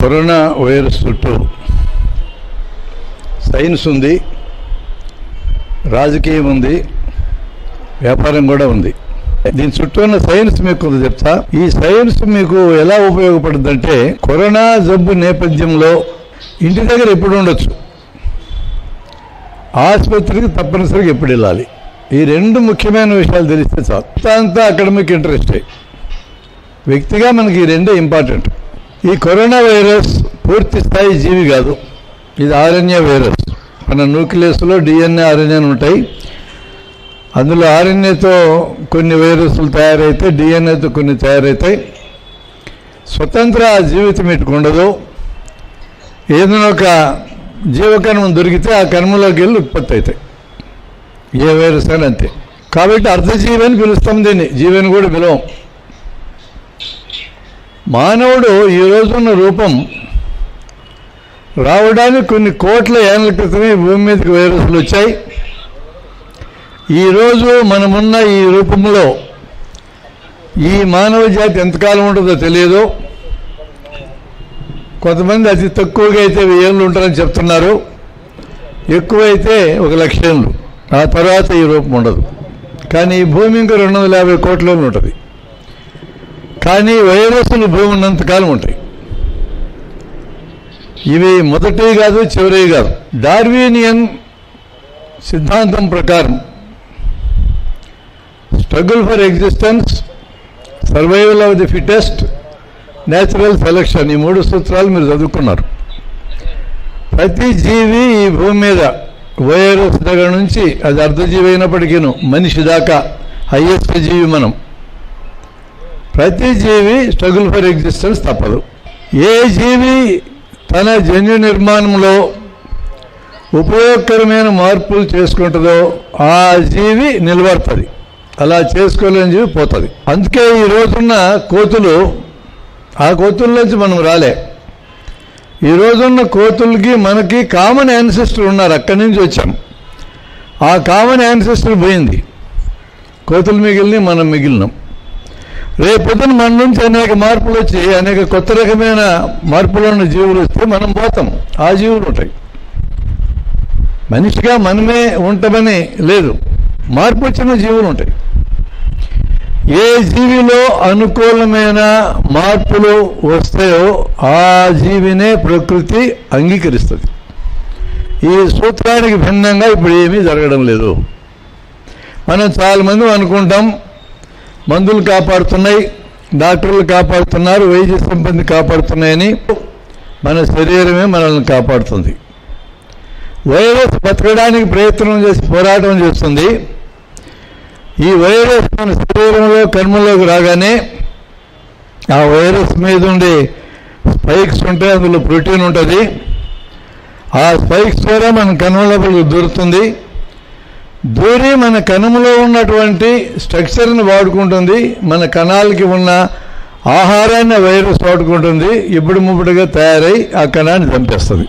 Corona virus చుట్టూ science ఉంది, రాజకీయం ఉంది, వ్యాపారం కూడా ఉంది. దీని చుట్టూ ఉన్న సైన్స్ మీకు కొంత చెప్తా. ఈ సైన్స్ మీకు ఎలా ఉపయోగపడుతుందంటే, కరోనా జబ్బు నేపథ్యంలో ఇంటి దగ్గర ఎప్పుడు ఉండొచ్చు, ఆసుపత్రికి తప్పనిసరిగా ఎప్పుడు వెళ్ళాలి, ఈ రెండు ముఖ్యమైన విషయాలు తెలిస్తే చాలు. అంతా అకాడమిక్ ఇంట్రెస్టే. వ్యక్తిగా మనకి ఈ రెండే ఇంపార్టెంట్. ఈ కరోనా వైరస్ పూర్తి స్థాయి జీవి కాదు, ఇది ఆర్ఎన్ఏ వైరస్. మన న్యూక్లియస్లో డిఎన్ఏ ఆర్ఎన్ఏ ఉంటాయి. అందులో ఆర్ఎన్ఏతో కొన్ని వైరస్లు తయారైతే, డిఎన్ఏతో కొన్ని తయారవుతాయి. స్వతంత్ర జీవితం ఇటుకు ఉండదు. ఏదైనా ఒక జీవకణం దొరికితే ఆ కణంలోకి వెళ్ళి ఉత్పత్తి అవుతాయి. ఏ వైరస్ అని అంతే. కాబట్టి అర్ధజీవి అని పిలుస్తాం దీన్ని, జీవిని కూడా పిలవం. మానవుడు ఈ రోజున్న రూపం రావడానికి కొన్ని కోట్ల ఏళ్ల క్రితమే భూమి మీదకి వైరస్లు వచ్చాయి. ఈరోజు మనమున్న ఈ రూపంలో ఈ మానవ జాతి ఎంతకాలం ఉంటుందో తెలియదు. కొంతమంది అతి తక్కువగా అయితే 1000 ఏళ్ళు ఉంటారని చెప్తున్నారు, ఎక్కువైతే 1,00,000 ఏళ్ళు. ఆ తర్వాత ఈ రూపం ఉండదు. కానీ ఈ భూమి ఇంకా 250 కోట్ల ఏళ్ళు ఉంటుంది. కానీ వైరస్లు భూమి ఉన్నంతకాలం ఉంటాయి. ఇవి మొదటివి కాదు, చివరివి కాదు. డార్వినియన్ సిద్ధాంతం ప్రకారం struggle for existence, survival of the fittest, natural selection, ఈ 3 సూత్రాలు మీరు చదువుకున్నారు. ప్రతి జీవి ఈ భూమి మీద వైరస్ దగ్గర నుంచి, అది అర్ధజీవి అయినప్పటికీ మనిషి దాకా హైయెస్ట్ జీవి మనం. ప్రతి జీవి స్ట్రగుల్ ఫర్ ఎగ్జిస్టెన్స్ తప్పదు. ఏ జీవి తన జన్యు నిర్మాణంలో ఉపయోగకరమైన మార్పులు చేసుకుంటుందో ఆ జీవి నిలబడుతుంది, అలా చేసుకోలేని జీవి పోతుంది. అందుకే ఈ రోజున్న కోతులు, ఆ కోతుల్లోంచి మనం రాలే. ఈ రోజున్న కోతులకి మనకి కామన్ యాన్సెస్టర్ ఉన్నారు, అక్కడి నుంచి వచ్చాం. ఆ కామన్ యాన్సెస్టర్ పోయింది, కోతులు మిగిలిన మనం మిగిలినాం. రేపొద్దున మన నుంచి అనేక మార్పులు వచ్చి, అనేక కొత్త రకమైన మార్పులు ఉన్న జీవులు వస్తే మనం పోతాం, ఆ జీవులు ఉంటాయి. మనిషిగా మనమే ఉంటామని లేదు, మార్పు వచ్చిన జీవులు ఉంటాయి. ఏ జీవిలో అనుకూలమైన మార్పులు వస్తాయో ఆ జీవినే ప్రకృతి అంగీకరిస్తుంది. ఈ సూత్రానికి భిన్నంగా ఇప్పుడు ఏమీ జరగడం లేదు. మనం చాలామంది అనుకుంటాం మందులు కాపాడుతున్నాయి, డాక్టర్లు కాపాడుతున్నారు, వైద్య సిబ్బంది కాపాడుతున్నాయని. మన శరీరమే మనల్ని కాపాడుతుంది. వైరస్ బతకడానికి ప్రయత్నం చేసి పోరాటం చేస్తుంది. ఈ వైరస్ మన శరీరంలో కర్మలోకి రాగానే ఆ వైరస్ మీద ఉండే స్పైక్స్ ఉంటాయి, అందులో ప్రోటీన్ ఉంటుంది. ఆ స్పైక్స్ ద్వారా మన కణం లోపలికి దూరుతుంది. దూరి మన కణంలో ఉన్నటువంటి స్ట్రక్చర్ని వాడుకుంటుంది. మన కణాలకి ఉన్న ఆహారాన్ని వైరస్ వాడుకుంటుంది. ఇప్పుడు ముప్పుడుగా తయారై ఆ కణాన్ని చంపేస్తుంది.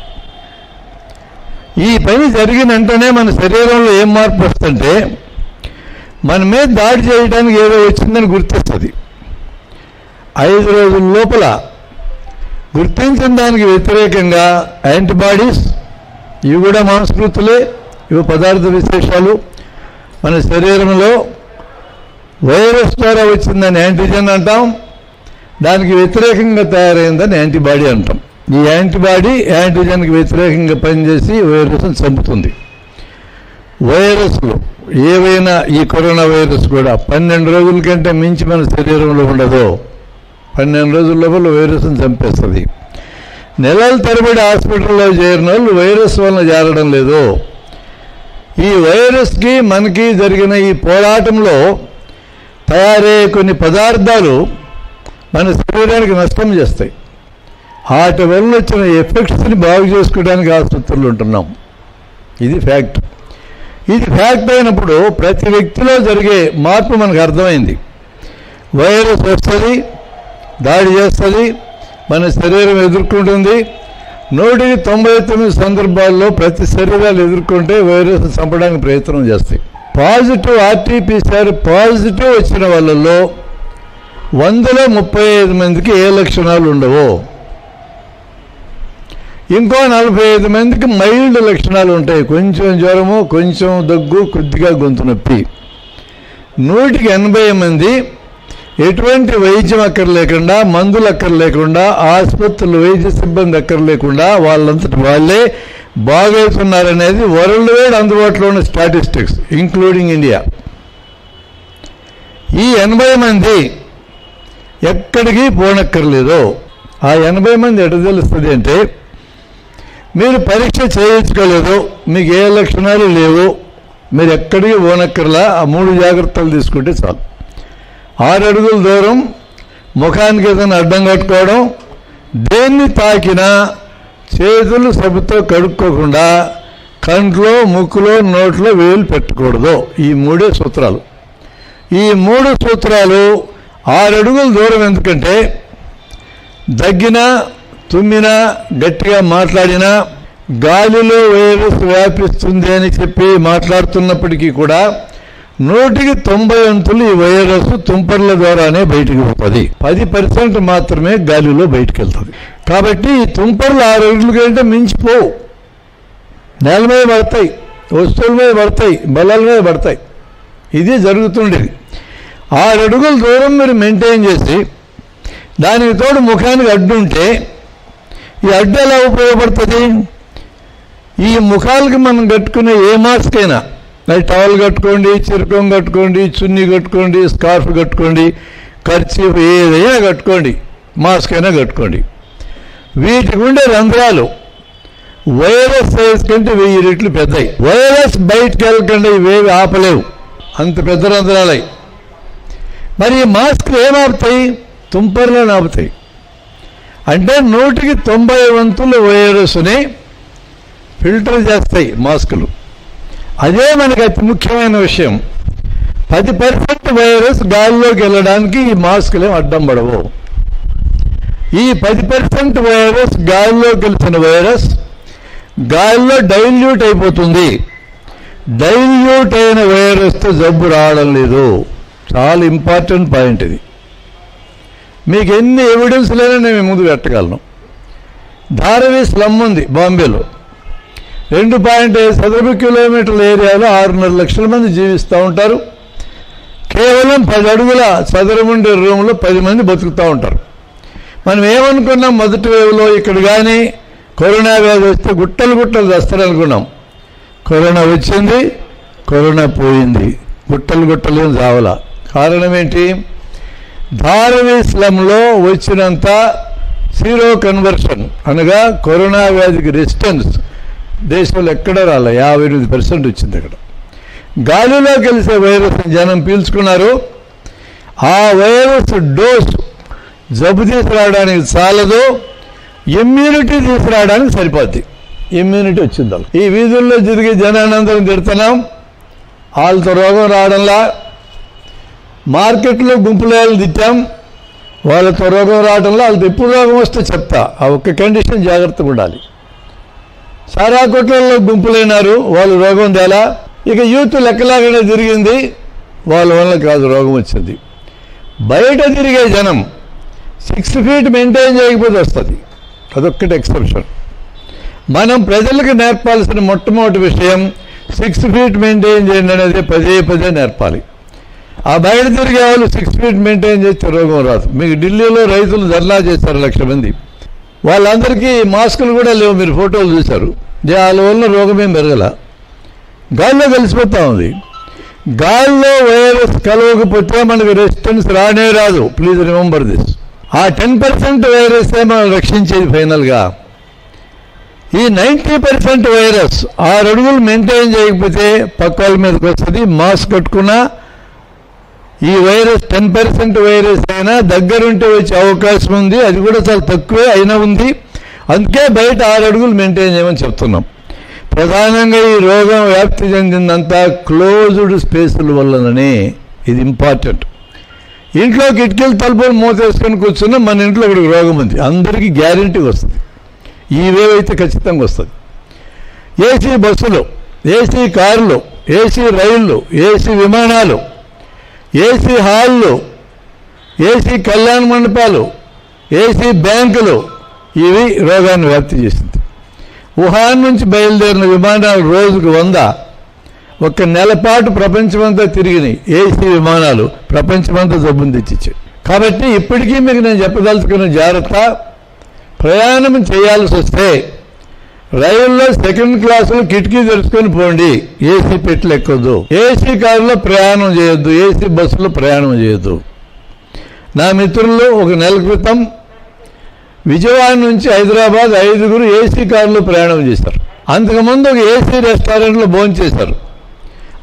ఈ పని జరిగిన వెంటనే మన శరీరంలో ఏం మార్పు వస్తుంటే, మన మీద దాడి చేయడానికి ఏదో వచ్చిందని గుర్తిస్తుంది. 5 రోజుల లోపల గుర్తించిన దానికి వ్యతిరేకంగా యాంటీబాడీస్, ఇవి కూడా మాంసకృతులే, ఇవి పదార్థ విశేషాలు, మన శరీరంలో వైరస్ ద్వారా వచ్చిందని యాంటీజెన్ అంటాం, దానికి వ్యతిరేకంగా తయారైందని యాంటీబాడీ అంటాం. ఈ యాంటీబాడీ యాంటీజెన్కి వ్యతిరేకంగా పనిచేసి వైరస్ను చంపుతుంది. వైరస్లు ఏవైనా, ఈ కరోనా వైరస్ కూడా 12 రోజుల కంటే మించి మన శరీరంలో ఉండదు. 12 రోజుల లోపల వైరస్ను చంపేస్తుంది. నెలల తరబడి హాస్పిటల్లో చేరిన వాళ్ళు వైరస్ వలన చేరడం లేదు. ఈ వైరస్కి మనకి జరిగిన ఈ పోరాటంలో తయారయ్యే కొన్ని పదార్థాలు మన శరీరానికి నష్టం చేస్తాయి. వాటి వల్ల వచ్చిన ఎఫెక్ట్స్ని బాగు చేసుకోవడానికి ఆసుపత్రులు ఉంటున్నాం. ఇది ఫ్యాక్ట్. ఇది ఫ్యాక్ట్ అయినప్పుడు ప్రతి వ్యక్తిలో జరిగే మార్పు మనకు అర్థమైంది. వైరస్ వస్తుంది, దాడి చేస్తుంది, మన శరీరం ఎదుర్కొంటుంది. 199 సందర్భాల్లో ప్రతి శరీరాలు ఎదుర్కొంటే వైరస్ చంపడానికి ప్రయత్నం చేస్తాయి. పాజిటివ్ ఆర్టీపీసీఆర్ పాజిటివ్ వచ్చిన వాళ్ళల్లో 100లో 35 మందికి ఏ లక్షణాలు ఉండవు. ఇంకో 45 మందికి మైల్డ్ లక్షణాలు ఉంటాయి. కొంచెం జ్వరము, కొంచెం దగ్గు, కొద్దిగా గొంతు నొప్పి. 100కి 80 మంది ఎటువంటి వైద్యం అక్కర్లేకుండా, మందులు అక్కర్లేకుండా, ఆసుపత్రులు వైద్య సిబ్బంది అక్కర్లేకుండా వాళ్ళంతటి వాళ్ళే బాగవుతున్నారనేది వరల్డ్ వైడ్ అందుబాటులో ఉన్న స్టాటిస్టిక్స్ ఇంక్లూడింగ్ ఇండియా. ఈ 80 మంది ఎక్కడికి పోనక్కర్లేదు. ఆ 80 మంది ఎట తెలుస్తుంది అంటే, మీరు పరీక్ష చేయించుకోలేదు, మీకు ఏ లక్షణాలు లేవు, మీరు ఎక్కడికి పోనక్కర్లా, ఆ 3 జాగ్రత్తలు తీసుకుంటే చాలు. 6 అడుగుల దూరం, ముఖానికి ఏదైనా అడ్డం కట్టుకోవడం, దేన్ని తాకినా చేతులు సబ్బుతో కడుక్కోకుండా కంట్లో, ముక్కులో, నోట్లో వేలు పెట్టకూడదు. ఈ 3 సూత్రాలు. ఈ 3 సూత్రాలు 6 అడుగుల దూరం. ఎందుకంటే దగ్గినా, తుమ్మినా, గట్టిగా మాట్లాడినా గాలిలో వైరస్ వ్యాపిస్తుంది అని చెప్పి మాట్లాడుతున్నప్పటికీ కూడా 100కి 90 వంతులు ఈ వైరస్ తుంపర్ల ద్వారానే బయటికి పోతుంది. 10% మాత్రమే గాలిలో బయటికి వెళ్తుంది. కాబట్టి ఈ తుంపర్లు 6 అడుగుల కంటే మించిపోవు. నేల మీద పడతాయి, వస్తువుల మీద పడతాయి, బలాల మీద పడతాయి. ఇది జరుగుతుండేది. 6 అడుగుల దూరం మీరు మెయింటైన్ చేసి దానికి తోడు ముఖానికి అడ్డు ఉంటే ఈ అడ్డు ఎలా ఉపయోగపడుతుంది? ఈ ముఖాలకి మనం కట్టుకునే ఏ మాస్క్ అయినా, టవల్ కట్టుకోండి, చిరకం కట్టుకోండి, చున్నీ కట్టుకోండి, స్కార్ఫ్ కట్టుకోండి, కర్చీఫ్ ఏదైనా కట్టుకోండి, మాస్క్ అయినా కట్టుకోండి, వీటికి ఉండే రంధ్రాలు వైరస్ సైజ్ కంటే 1000 రెట్లు పెద్దవి. వైరస్ బయటకు వెళ్ళకుండా ఇవేవి ఆపలేవు, అంత పెద్ద రంధ్రాలై. మరి ఈ మాస్క్లు ఏమాపుతాయి? తుంపర్లను ఆపుతాయి. అంటే 100కి 90 వంతుల వైరస్ని ఫిల్టర్ చేస్తాయి మాస్కులు. అదే మనకి అతి ముఖ్యమైన విషయం. 10% వైరస్ గాలిలోకి వెళ్ళడానికి ఈ మాస్కులు అడ్డం పడవు. ఈ 10% వైరస్ గాలిలోకి వెళ్తున్న వైరస్ గాలిలో డైల్యూట్ అయిపోతుంది. డైల్యూట్ అయిన వైరస్తో జబ్బు రావడం లేదు. చాలా ఇంపార్టెంట్ పాయింట్ ఇది. మీకు ఎన్ని ఎవిడెన్స్ లేనా నేను ముందు పెట్టగలను. ధారావి స్లమ్ ఉంది బాంబేలో. 2.5 చదరపు కిలోమీటర్ల ఏరియాలో 6.5 లక్షల మంది జీవిస్తూ ఉంటారు. కేవలం 10 అడుగుల చదరముండే రూమ్లో 10 మంది బతుకుతూ ఉంటారు. మనం ఏమనుకున్నాం మొదటి వేవ్లో ఇక్కడ కానీ కరోనా వ్యాధి వస్తే గుట్టలు గుట్టలు వస్తారనుకున్నాం. కరోనా వచ్చింది, కరోనా పోయింది, గుట్టలు గుట్టలు ఏం చావలా. కారణం ఏంటి? ధారావి స్లమ్లో వచ్చినంత సీరో కన్వర్షన్ అనగా కరోనా వ్యాధికి రెసిస్టెన్స్ దేశంలో ఎక్కడ రాలే. 58% వచ్చింది అక్కడ. గాలిలో కలిసే వైరస్ జనం పీల్చుకున్నారు. ఆ వైరస్ డోస్ జబ్బు తీసుకురావడానికి చాలదు, ఇమ్యూనిటీ తీసుకురావడానికి సరిపోద్ది. ఇమ్యూనిటీ వచ్చింది. ఈ వీధుల్లో తిరిగి జనానందరం తిడుతున్నాం, వాళ్ళతో రోగం రావడంలా. మార్కెట్లో గుంపులేళ్ళు తిట్టాం, వాళ్ళతో రోగం రావడంలో. వాళ్ళతో ఎప్పుడు రోగం వస్తే చెప్తా. ఆ ఒక్క కండిషన్ జాగ్రత్తగా ఉండాలి. సారా కొట్లలో గుంపులైనారు, వాళ్ళు రోగం తేలా. ఇక యూత్ లెక్కలాగానే తిరిగింది, వాళ్ళ వల్ల కాదు రోగం వచ్చింది. బయట తిరిగే జనం 6 ఫీట్ మెయింటైన్ చేయకపోతే వస్తుంది. అదొక్కటి ఎక్సెప్షన్. మనం ప్రజలకు నేర్పాల్సిన మొట్టమొదటి విషయం 6 ఫీట్ మెయింటైన్ చేయండి అనేది పదే నేర్పాలి. ఆ బయట తిరిగే వాళ్ళు 6 ఫీట్ మెయింటైన్ చేస్తే రోగం రాదు. మీకు ఢిల్లీలో రైతులు ధర్నా చేస్తారు 1,00,000 మంది. వాళ్ళందరికీ మాస్కులు కూడా లేవు, మీరు ఫోటోలు చూశారు. వాళ్ళ వల్ల రోగమేం పెరగల, గాల్లో కలిసిపోతూ ఉంది. గాల్లో వైరస్ కలవకపోతే మనకు రెసిస్టెన్స్ రానే రాదు. Please remember this. ఆ 10% వైరసే మనం రక్షించేది ఫైనల్గా. ఈ 90% వైరస్ 6 అడుగులు మెయింటైన్ చేయకపోతే పక్క వాళ్ళ మీదకి వస్తుంది. మాస్క్ కట్టుకున్నా ఈ వైరస్ 10% వైరస్ అయినా దగ్గరుంటే వచ్చే అవకాశం ఉంది. అది కూడా చాలా తక్కువే అయినా ఉంది. అందుకే బయట 6 అడుగులు మెయింటైన్ చేయమని చెప్తున్నాం. ప్రధానంగా ఈ రోగం వ్యాప్తి చెందిందంతా క్లోజ్డ్ స్పేసుల వల్లనే. ఇది ఇంపార్టెంట్. ఇంట్లో కిటికీలు తలుపులు మూతేసుకొని కూర్చున్నా మన ఇంట్లో ఒకటికి రోగం ఉంది, అందరికీ గ్యారెంటీగా వస్తుంది. ఈవేవైతే ఖచ్చితంగా వస్తుంది. ఏసీ బస్సులు, ఏసీ కార్లు, ఏసీ రైళ్ళు, ఏసీ విమానాలు, ఏసీ హాళ్ళు, ఏసీ కళ్యాణ మండపాలు, ఏసీ బ్యాంకులు, ఇవి రోగాన్ని వ్యాప్తి చేసింది. వుహాన్ నుంచి బయలుదేరిన విమానాలు రోజుకు 100. ఒక నెల పాటు ప్రపంచమంతా తిరిగినాయి ఏసీ విమానాలు, ప్రపంచమంతా జబ్బును తెచ్చిచ్చాయి. కాబట్టి ఇప్పటికీ మీకు నేను చెప్పదలుచుకున్న జాగ్రత్త, ప్రయాణం చేయాల్సి వస్తే రైల్లో సెకండ్ క్లాసులో కిటికీ తెరుచుకొని పోండి, ఏసీ పెట్లు ఎక్కొద్దు, ఏసీ కారులో ప్రయాణం చేయొద్దు, ఏసీ బస్సులో ప్రయాణం చేయొద్దు. నా మిత్రులు ఒక నెల క్రితం విజయవాడ నుంచి హైదరాబాద్ 5గురు ఏసీ కారులో ప్రయాణం చేశారు. అంతకుముందు ఒక ఏసీ రెస్టారెంట్లో భోంచేశారు.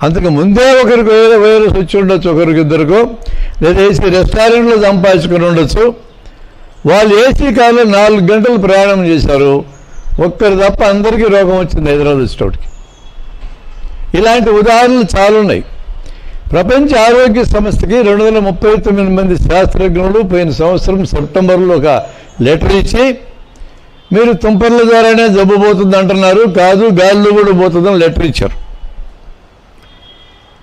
అంతకు ముందే ఒకరికి వైరస్ వచ్చి ఉండొచ్చు, ఒకరికి ఇద్దరికో, లేదా ఏసీ రెస్టారెంట్లో సంపాదించుకుని ఉండొచ్చు. వాళ్ళు ఏసీ కారులో 4 గంటలు ప్రయాణం చేశారు. ఒక్కరు తప్ప అందరికీ రోగం వచ్చింది హైదరాబాద్ వచ్చేటోటికి. ఇలాంటి ఉదాహరణలు చాలా ఉన్నాయి. ప్రపంచ ఆరోగ్య సంస్థకి 239 మంది శాస్త్రజ్ఞులు పోయిన సంవత్సరం సెప్టెంబర్లో ఒక లెటర్ ఇచ్చి, మీరు తుంపర్ల ద్వారానే జబ్బు పోతుంది అంటున్నారు, కాదు గాలిలో కూడా పోతుందని లెటర్ ఇచ్చారు.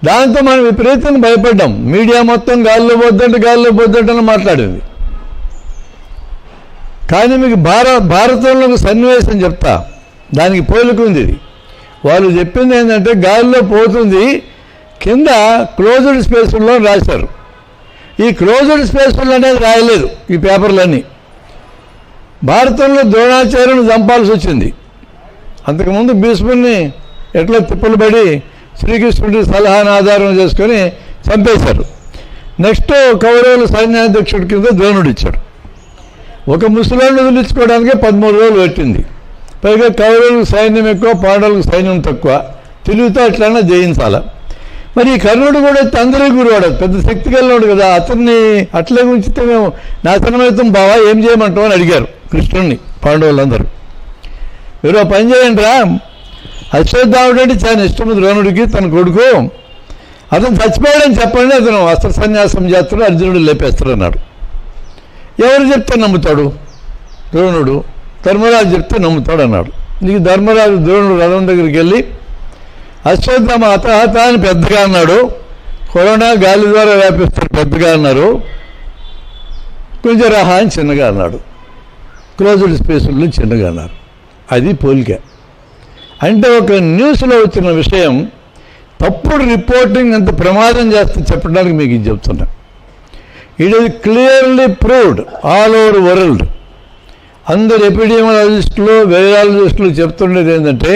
దాంతో మనం విపరీతంగా భయపడ్డాం. మీడియా మొత్తం గాలిలో పోద్దంటే మాట్లాడింది. కానీ మీకు భారతంలో ఒక సన్నివేశం చెప్తా, దానికి పోలికుంది ఇది. వాళ్ళు చెప్పింది ఏంటంటే గాలిలో పోతుంది, కింద క్లోజ్డ్ స్పేసుల్లో రాశారు. ఈ క్లోజ్డ్ స్పేసుల్లో అనేది రాయలేదు ఈ పేపర్లన్నీ. భారతంలో ద్రోణాచార్యుని చంపాల్సి వచ్చింది. అంతకుముందు భీష్ముడిని ఎట్లా తిప్పలు పడి శ్రీకృష్ణుడి సలహాను ఆధారం చేసుకొని చంపేశారు. నెక్స్ట్ కౌరవుల సైన్యాధ్యక్షుడి కింద ద్రోణుడు ఇచ్చాడు. ఒక ముసలాన్ని వదిలించుకోవడానికే 13 రోజులు పెట్టింది. పైగా కౌరవులకు సైన్యం ఎక్కువ, పాండవులకు సైన్యం తక్కువ, తెలివితో అట్లన్నా జయించాల. మరి ఈ కర్ణుడు కూడా అందరికీ గురువాడు, పెద్ద శక్తి కలిగినాడు కదా, అతన్ని అట్లే ఉంచితే మేము నాశనమవుతాం బావా, ఏం చేయమంటావు అని అడిగారు కృష్ణుడిని పాండవులందరూ. ఎవరో పని చేయండి రా, అశ్వత్థాముడు అంటే చాలా ఇష్టం ద్రోణుడికి, తన కొడుకు, అతను చచ్చిపోయాడని చెప్పండి, అతను అస్త్ర సన్యాసం చేస్తాడు, అర్జునుడు లేపేస్తాడు అన్నాడు. ఎవరు చెప్తే నమ్ముతాడు? ద్రోణుడు. ధర్మరాజు చెప్తే నమ్ముతాడు అన్నాడు. నీకు ధర్మరాజు ద్రోణుడు రథం దగ్గరికి వెళ్ళి అశ్వత్థామ హత అని పెద్దగా అన్నాడు, కరోనా గాలి ద్వారా వ్యాపిస్తాడు పెద్దగా అన్నారు, కొంచెం రహా అని చిన్నగా అన్నాడు, క్లోజ్డ్ స్పేసుల్లో చిన్నగా అన్నారు. అది పోలిక. అంటే ఒక న్యూస్లో వచ్చిన విషయం తప్పుడు రిపోర్టింగ్ అంత ప్రమాదం చేస్తే చెప్పడానికి మీకు ఇది చెప్తున్నా. It is clearly proved all over world. అందరు ఎపిడెమియాలజిస్టులు, వైరాలజిస్టులు చెప్తుండేది ఏంటంటే,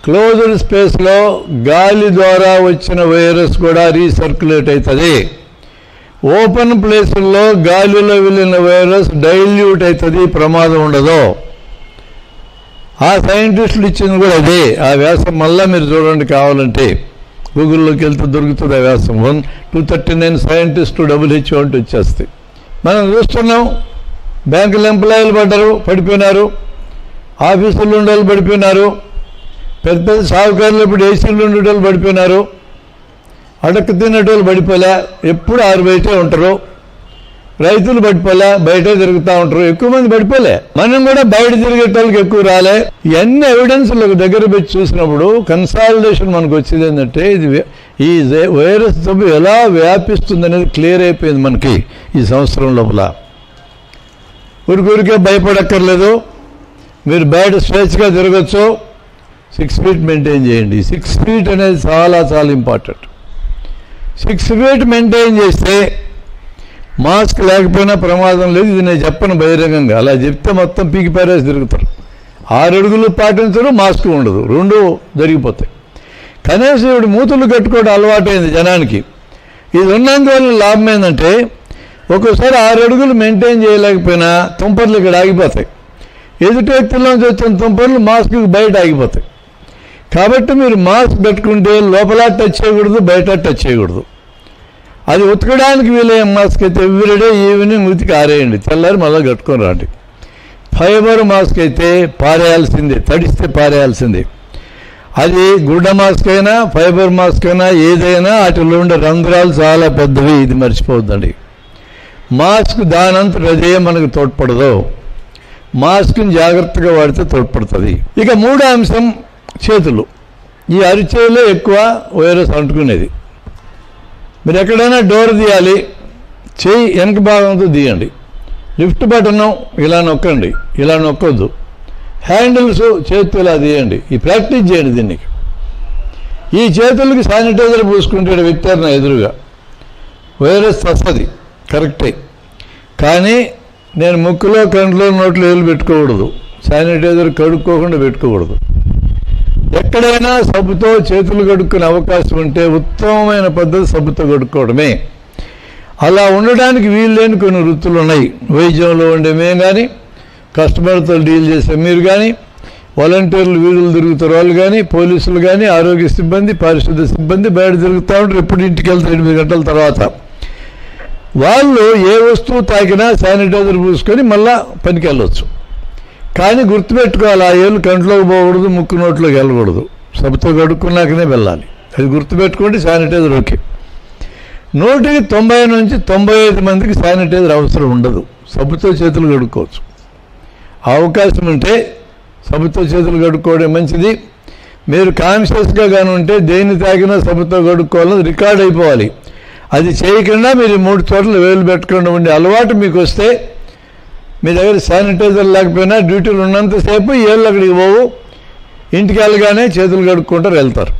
క్లోజ్డ్ స్పేస్లో గాలి ద్వారా వచ్చిన వైరస్ కూడా రీసర్క్యులేట్ అవుతుంది, ఓపెన్ ప్లేసుల్లో గాలిలో వెళ్ళిన వైరస్ డైల్యూట్ అవుతుంది, ప్రమాదం ఉండదు. ఆ సైంటిస్టులు ఇచ్చింది కూడా అదే. ఆ వ్యాసం మళ్ళీ మీరు చూడండి, కావాలంటే గూగుల్లోకి వెళ్తే దొరుకుతుంది ఆ వ్యాసం. 239 సైంటిస్టు WHO అంటూ వచ్చేస్తాయి. మనం చూస్తున్నాం, బ్యాంకుల ఎంప్లాయీలు పడిపోయినారు, ఆఫీసుల్లో ఉండేవాళ్ళు పడిపోయినారు, పెద్ద పెద్ద సాగుకారులు ఇప్పుడు ఏసీలు ఉండేటోళ్ళు పడిపోయినారు, అడక్క తినేటోళ్ళు పడిపోలే, ఎప్పుడు 6 బయటే ఉంటారు, రైతులు పడిపోలే, బయటే తిరుగుతూ ఉంటారు, ఎక్కువ మంది పడిపోలే. మనం కూడా బయట తిరిగేటోళ్ళకి ఎక్కువ రాలే. ఇవన్నీ ఎవిడెన్స్లు దగ్గర పెట్టి చూసినప్పుడు కన్సాలిడేషన్ మనకు వచ్చేది ఏంటంటే, ఇది ఈ వైరస్ జబ్బు ఎలా వ్యాపిస్తుంది అనేది క్లియర్ అయిపోయింది మనకి ఈ సంవత్సరం లోపల. ఊరికే భయపడక్కర్లేదు, మీరు బయట స్వేచ్ఛగా తిరగచ్చు. 6 feet మెయింటైన్ చేయండి. 6 feet అనేది చాలా చాలా ఇంపార్టెంట్. 6 feet మెయింటైన్ చేస్తే మాస్క్ లేకపోయినా ప్రమాదం లేదు. ఇది నేను చెప్పను బహిరంగంగా, అలా చెప్తే మొత్తం పీకి పారేసి తిరుగుతారు. 6 అడుగులు పాటించరు, మాస్క్ ఉండదు, 2 జరిగిపోతాయి. కనీసం ఇప్పుడు మూతులు కట్టుకోవడం అలవాటైంది జనానికి. ఇది ఉన్నందువల్ల లాభం ఏంటంటే, ఒక్కోసారి 6 అడుగులు మెయింటైన్ చేయలేకపోయినా తుంపర్లు ఇక్కడ ఆగిపోతాయి. ఎదుటి వ్యక్తుల్లోంచి వచ్చిన తుంపర్లు మాస్క్ బయట ఆగిపోతాయి. కాబట్టి మీరు మాస్క్ పెట్టుకుంటే లోపల టచ్ చేయకూడదు, బయట టచ్ చేయకూడదు. అది ఉతకడానికి వీలయ్యే మాస్క్ అయితే ఎవ్రీడే ఈవినింగ్ ఉతికి ఆరేయండి, తెల్లారి మళ్ళీ కట్టుకొని రండి. ఫైబర్ మాస్క్ అయితే పారేయాల్సిందే, తడిస్తే పారేయాల్సిందే. అది గుడ్డ మాస్క్ అయినా ఫైబర్ మాస్క్ అయినా ఏదైనా వాటిలో ఉండే రంధ్రాలు చాలా పెద్దవి, ఇది మర్చిపోవద్దండి. మాస్క్ దానంతట అదే మనకు తోడ్పడదు, మాస్క్ని జాగ్రత్తగా వాడితే తోడ్పడుతుంది. ఇక 3వ అంశం చేతులు. ఈ అరిచేతిలో ఎక్కువ వైరస్ అంటుకునేది. మీరు ఎక్కడైనా డోర్ తీయాలి, చేయి వెనక భాగంతో తీయండి. లిఫ్ట్ బటన్ ఇలా నొక్కండి, ఇలా నొక్కొద్దు. హ్యాండిల్స్ చేతులు అది చేయండి, ఈ ప్రాక్టీస్ చేయండి దీనికి. ఈ చేతులకి శానిటైజర్ పూసుకుంటాడు వ్యక్తి నా ఎదురుగా, వైరస్ వస్తుంది కరెక్టే. కానీ నేను ముక్కులో కంట్లో నోట్లో వేలు పెట్టుకోకూడదు, శానిటైజర్ కడుక్కోకుండా పెట్టుకోకూడదు. ఎక్కడైనా సబ్బుతో చేతులు కడుక్కునే అవకాశం ఉంటే ఉత్తమమైన పద్ధతి సబ్బుతో కడుక్కోవడమే. అలా ఉండడానికి వీలు లేని కొన్ని వృత్తులు ఉన్నాయి. వైద్యంలో ఉండే మేము కానీ, కస్టమర్తో డీల్ చేసే మీరు కానీ, వాలంటీర్లు వీధులు తిరుగుతారు వాళ్ళు కానీ, పోలీసులు కానీ, ఆరోగ్య సిబ్బంది, పారిశుద్ధ్య సిబ్బంది బయట తిరుగుతూ ఉంటారు. ఎప్పుడు ఇంటికి వెళ్తారు 8 గంటల తర్వాత. వాళ్ళు ఏ వస్తువు తాకినా శానిటైజర్ పూసుకొని మళ్ళా పనికి వెళ్ళవచ్చు. కానీ గుర్తుపెట్టుకోవాలి, ఆ ఏళ్ళు కంట్లోకి పోకూడదు, ముక్కు నోట్లోకి వెళ్ళకూడదు, సబ్బుతో కడుక్కున్నాకనే వెళ్ళాలి. అది గుర్తుపెట్టుకోండి. Sanitiser okay. 190 నుంచి 95 మందికి శానిటైజర్ అవసరం ఉండదు, సబ్బుతో చేతులు కడుక్కోవచ్చు. అవకాశం ఉంటే సబ్బుతో చేతులు కడుక్కోవడం మంచిది. మీరు కాన్షియస్గా కానీ ఉంటే దేన్ని తాగినా సబ్బుతో కడుక్కోవాలని రికార్డ్ అయిపోవాలి. అది చేయకుండా మీరు 3 చోట్ల వేలు పెట్టకుండా ఉండే అలవాటు మీకు వస్తే, మీ దగ్గర శానిటైజర్ లేకపోయినా డ్యూటీలు ఉన్నంతసేపు ఏళ్ళు అక్కడికి పోవు, ఇంటికి వెళ్ళగానే చేతులు కడుక్కుంటారు, వెళ్తారు.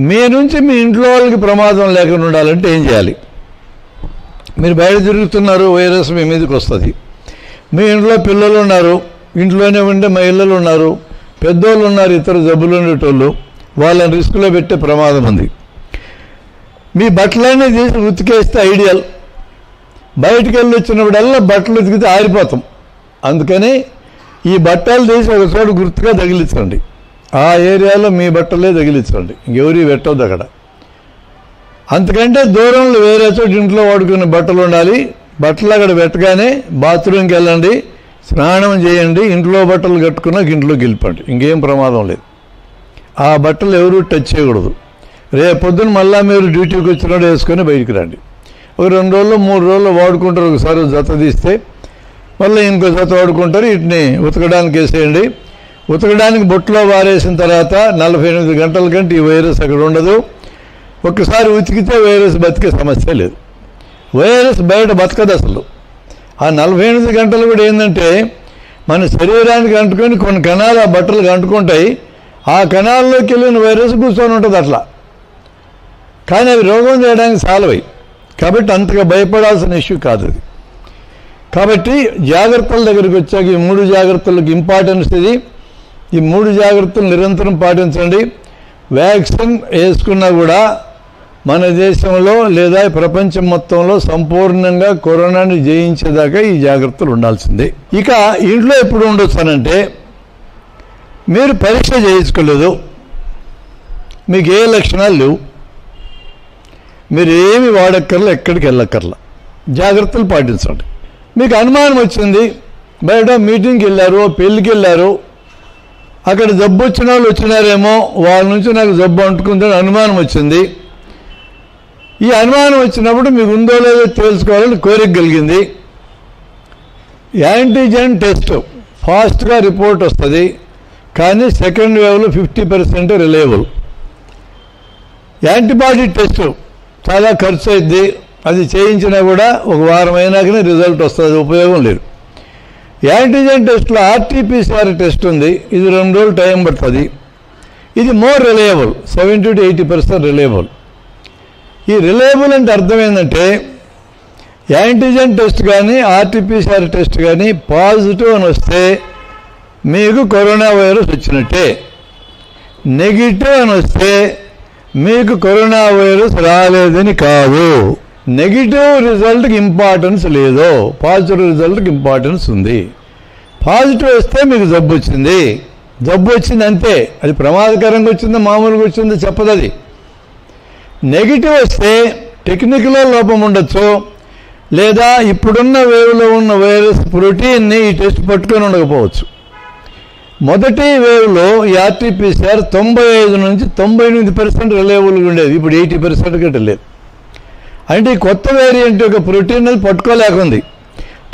మీ నుంచి మీ ఇంట్లో వాళ్ళకి ప్రమాదం లేకుండా ఉండాలంటే ఏం చేయాలి? మీరు బయట తిరుగుతున్నారు, వైరస్ మీ మీదకి వస్తుంది. మీ ఇంట్లో పిల్లలు ఉన్నారు, ఇంట్లోనే ఉండే మహిళలు ఉన్నారు, పెద్దోళ్ళు ఉన్నారు, ఇతర జబ్బులు ఉండేటోళ్ళు, వాళ్ళని రిస్క్లో పెట్టే ప్రమాదం ఉంది. మీ బట్టలన్నీ తీసి ఉతికేస్తే ఐడియల్. బయటికి వెళ్ళి వచ్చినప్పుడల్లా బట్టలు ఉతికితే ఆరిపోతాం. అందుకని ఈ బట్టలు తీసి ఒక చోట గుర్తుగా తగిలించండి. ఆ ఏరియాలో మీ బట్టలే తగిలించండి, ఇంకెవరి పెట్టవద్దు అక్కడ. అంతకంటే దూరంలో వేరే చోట ఇంట్లో వాడుకునే బట్టలు ఉండాలి. బట్టలు అక్కడ పెట్టగానే బాత్రూమ్కి వెళ్ళండి, స్నానం చేయండి, ఇంట్లో బట్టలు కట్టుకున్నాక ఇంట్లోకి వెళ్ళిపోండి, ఇంకేం ప్రమాదం లేదు. ఆ బట్టలు ఎవరూ టచ్ చేయకూడదు. రేపు పొద్దున మళ్ళీ మీరు డ్యూటీకి వచ్చినప్పుడు వేసుకొని బయటికి రండి. ఒక 2 రోజులు 3 రోజులు వాడుకుంటారు, ఒకసారి జత తీస్తే మళ్ళీ ఇంకో జత వాడుకుంటారు. వీటిని ఉతకడానికి వేసేయండి. ఉతకడానికి బొట్టులో వారేసిన తర్వాత 48 గంటల కంటే ఈ వైరస్ అక్కడ ఉండదు. ఒక్కసారి ఉతికితే వైరస్ బతికే సమస్య లేదు. వైరస్ బయట బతకదు అసలు. ఆ 48 గంటలు కూడా ఏంటంటే మన శరీరానికి అంటుకొని కొన్ని కణాలు ఆ బట్టలకు అంటుకుంటాయి. ఆ కణాల్లోకి వెళ్ళిన వైరస్ కూర్చొని ఉంటుంది అట్లా. కానీ అవి రోగం చేయడానికి సాల్వై. కాబట్టి అంతగా భయపడాల్సిన ఇష్యూ కాదు అది. కాబట్టి జాగ్రత్తల దగ్గరికి వచ్చాక ఈ 3 జాగ్రత్తలకు ఇంపార్టెన్స్ ఇది. ఈ 3 జాగ్రత్తలు నిరంతరం పాటించండి. వ్యాక్సిన్ వేసుకున్నా కూడా మన దేశంలో లేదా ప్రపంచం మొత్తంలో సంపూర్ణంగా కరోనాని జయించేదాకా ఈ జాగ్రత్తలు ఉండాల్సిందే. ఇక ఇంట్లో ఎప్పుడు ఉండొచ్చానంటే, మీరు పరీక్ష చేయించుకోలేదు, మీకు ఏ లక్షణాలు లేవు, మీరు ఏమి వాడక్కర్లా, ఎక్కడికి వెళ్ళక్కర్లా, జాగ్రత్తలు పాటించండి. మీకు అనుమానం వచ్చింది, బయట మీటింగ్కి వెళ్ళారు, పెళ్ళికి వెళ్ళారు, అక్కడ జబ్బు వచ్చిన వాళ్ళు వచ్చినారేమో, వాళ్ళ నుంచి నాకు జబ్బు అంటుకుందని అనుమానం వచ్చింది. ఈ అనుమానం వచ్చినప్పుడు మీకు ఉందో లేదో తెలుసుకోవాలని కోరిక కలిగింది. యాంటీజెన్ టెస్ట్ ఫాస్ట్గా రిపోర్ట్ వస్తుంది, కానీ సెకండ్ వేవ్లో 50% రిలయబుల్. యాంటీబాడీ టెస్ట్ చాలా ఖర్చు అయింది, అది చేయించినా కూడా 1 వారం అయినాకనే రిజల్ట్ వస్తుంది, ఉపయోగం లేదు. యాంటీజెన్ టెస్ట్లో RT-PCR టెస్ట్ ఉంది, ఇది 2 రోజులు టైం పడుతుంది. ఇది మోర్ రిలయబుల్, 70 to 80% రిలయబుల్. ఈ రిలయబుల్ అంటే అర్థం ఏంటంటే, యాంటీజెన్ టెస్ట్ కానీ RT-PCR టెస్ట్ కానీ పాజిటివ్ అని వస్తే మీకు కరోనా వైరస్ వచ్చినట్టే, నెగిటివ్ అని వస్తే మీకు కరోనా వైరస్ రాలేదని కాదు. నెగిటివ్ రిజల్ట్కి ఇంపార్టెన్స్ లేదు, పాజిటివ్ రిజల్ట్కి ఇంపార్టెన్స్ ఉంది. పాజిటివ్ వస్తే మీకు జబ్బు వచ్చింది, జబ్బు వచ్చింది అంతే. అది ప్రమాదకరంగా వచ్చిందో మామూలుగా వచ్చిందో చెప్పదు అది. నెగిటివ్ వస్తే టెక్నికల్ లోపం ఉండొచ్చు, లేదా ఇప్పుడున్న వేవ్లో ఉన్న వైరస్ ప్రోటీన్ని ఈ టెస్ట్ పట్టుకొని ఉండకపోవచ్చు. మొదటి వేవ్లో ఈ RT-PCR 95 నుంచి 98% రిలయబుల్గా ఉండేది, ఇప్పుడు 80% కంటే లేదు. అంటే ఈ కొత్త వేరియంట్ యొక్క ప్రోటీన్ అది పట్టుకోలేకుంది.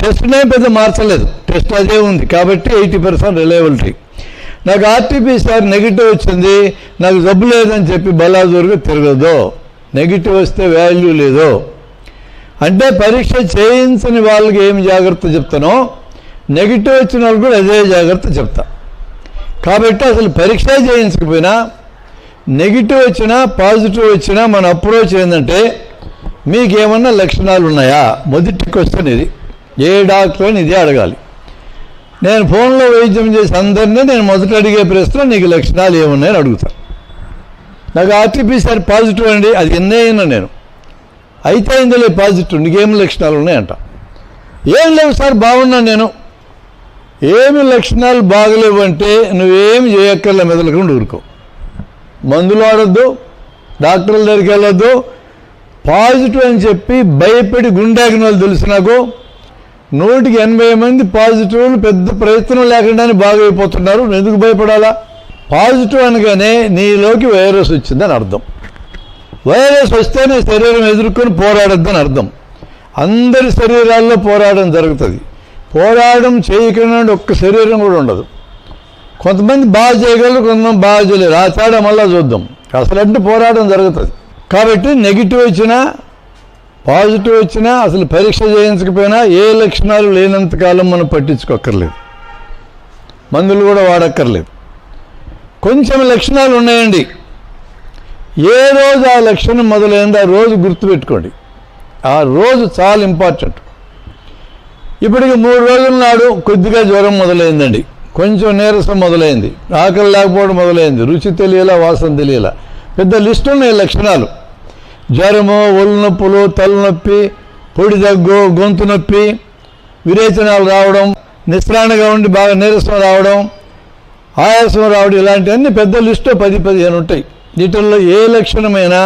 టెస్ట్నే పెద్ద మార్చలేదు, టెస్ట్ అదే ఉంది, కాబట్టి 80% రిలయబిలిటీ. నాకు RT-PCR నెగిటివ్ వచ్చింది, నాకు జబ్బు లేదని చెప్పి బలాజోరుగా తిరగదు. నెగిటివ్ వస్తే వాల్యూ లేదు. అంటే పరీక్ష చేయించని వాళ్ళకి ఏమి జాగ్రత్త చెప్తానో, నెగిటివ్ వచ్చిన వాళ్ళు కూడా అదే జాగ్రత్త చెప్తా. కాబట్టి అసలు పరీక్ష చేయించకపోయినా నెగిటివ్ వచ్చినా పాజిటివ్ వచ్చినా మన అప్రోచ్ ఏంటంటే మీకేమన్నా లక్షణాలు ఉన్నాయా? మొదటి క్వశ్చన్ ఇది. ఏ డాక్టర్ అని ఇదే అడగాలి. నేను ఫోన్లో వైద్యం చేసి అందరినీ నేను మొదట అడిగే ప్రశ్న నీకు లక్షణాలు ఏమున్నాయని అడుగుతాను. నాకు ఆర్టీపీసీఆర్ పాజిటివ్ అండి, అది ఎన్నైనా నేను అయితే ఇందులో పాజిటివ్, నీకేం లక్షణాలు ఉన్నాయంట. ఏం లేవు సార్, బాగున్నాను నేను. ఏమి లక్షణాలు బాగలేవు అంటే నువ్వేం చేయక్కర్లే, మెదలకుండా ఊరుకో. మందులు ఆడొద్దు, డాక్టర్ల దగ్గరికి వెళ్ళొద్దు. పాజిటివ్ అని చెప్పి భయపడి గుండాగిన వాళ్ళు తెలుసు నాకు. 180 మంది పాజిటివ్లు పెద్ద ప్రయత్నం లేకుండానే బాగైపోతున్నారు. ఎందుకు భయపడాలా? పాజిటివ్ అనగానే నీలోకి వైరస్ వచ్చిందని అర్థం. వైరస్ వస్తేనే శరీరం ఎదుర్కొని పోరాడొద్దని అర్థం. అందరి శరీరాల్లో పోరాటం జరుగుతుంది. పోరాటం చేయకుండా ఒక్క శరీరం కూడా ఉండదు. కొంతమంది బాగా చేయగలరు, కొంతమంది బాగా చేయలేరు. ఆ తేడా మళ్ళా చూద్దాం. అసలంటే పోరాటం జరుగుతుంది. కాబట్టి నెగిటివ్ వచ్చినా పాజిటివ్ వచ్చినా అసలు పరీక్ష చేయించకపోయినా ఏ లక్షణాలు లేనంతకాలం మనం పట్టించుకోక్కర్లేదు, మందులు కూడా వాడక్కర్లేదు. కొంచెం లక్షణాలు ఉన్నాయండి, ఏ రోజు ఆ లక్షణం మొదలైందో ఆ రోజు గుర్తుపెట్టుకోండి. ఆ రోజు చాలా ఇంపార్టెంట్. ఇప్పటికి 3 రోజుల నాడు కొద్దిగా జ్వరం మొదలైందండి, కొంచెం నీరసం మొదలైంది, ఆకలి లేకపోవడం మొదలైంది, రుచి తెలియలా, వాసన తెలియలా. పెద్ద లిస్టు ఉన్నాయి లక్షణాలు. జ్వరము, ఒళ్ళు నొప్పులు, తలనొప్పి, పొడి దగ్గు, గొంతు నొప్పి, విరేచనాలు రావడం, నిస్త్రాణగా ఉండి బాగా నీరసం రావడం, ఆయాసం రావడం, ఇలాంటివన్నీ పెద్ద లిస్టు 10-15 ఉంటాయి. వీటిల్లో ఏ లక్షణమైనా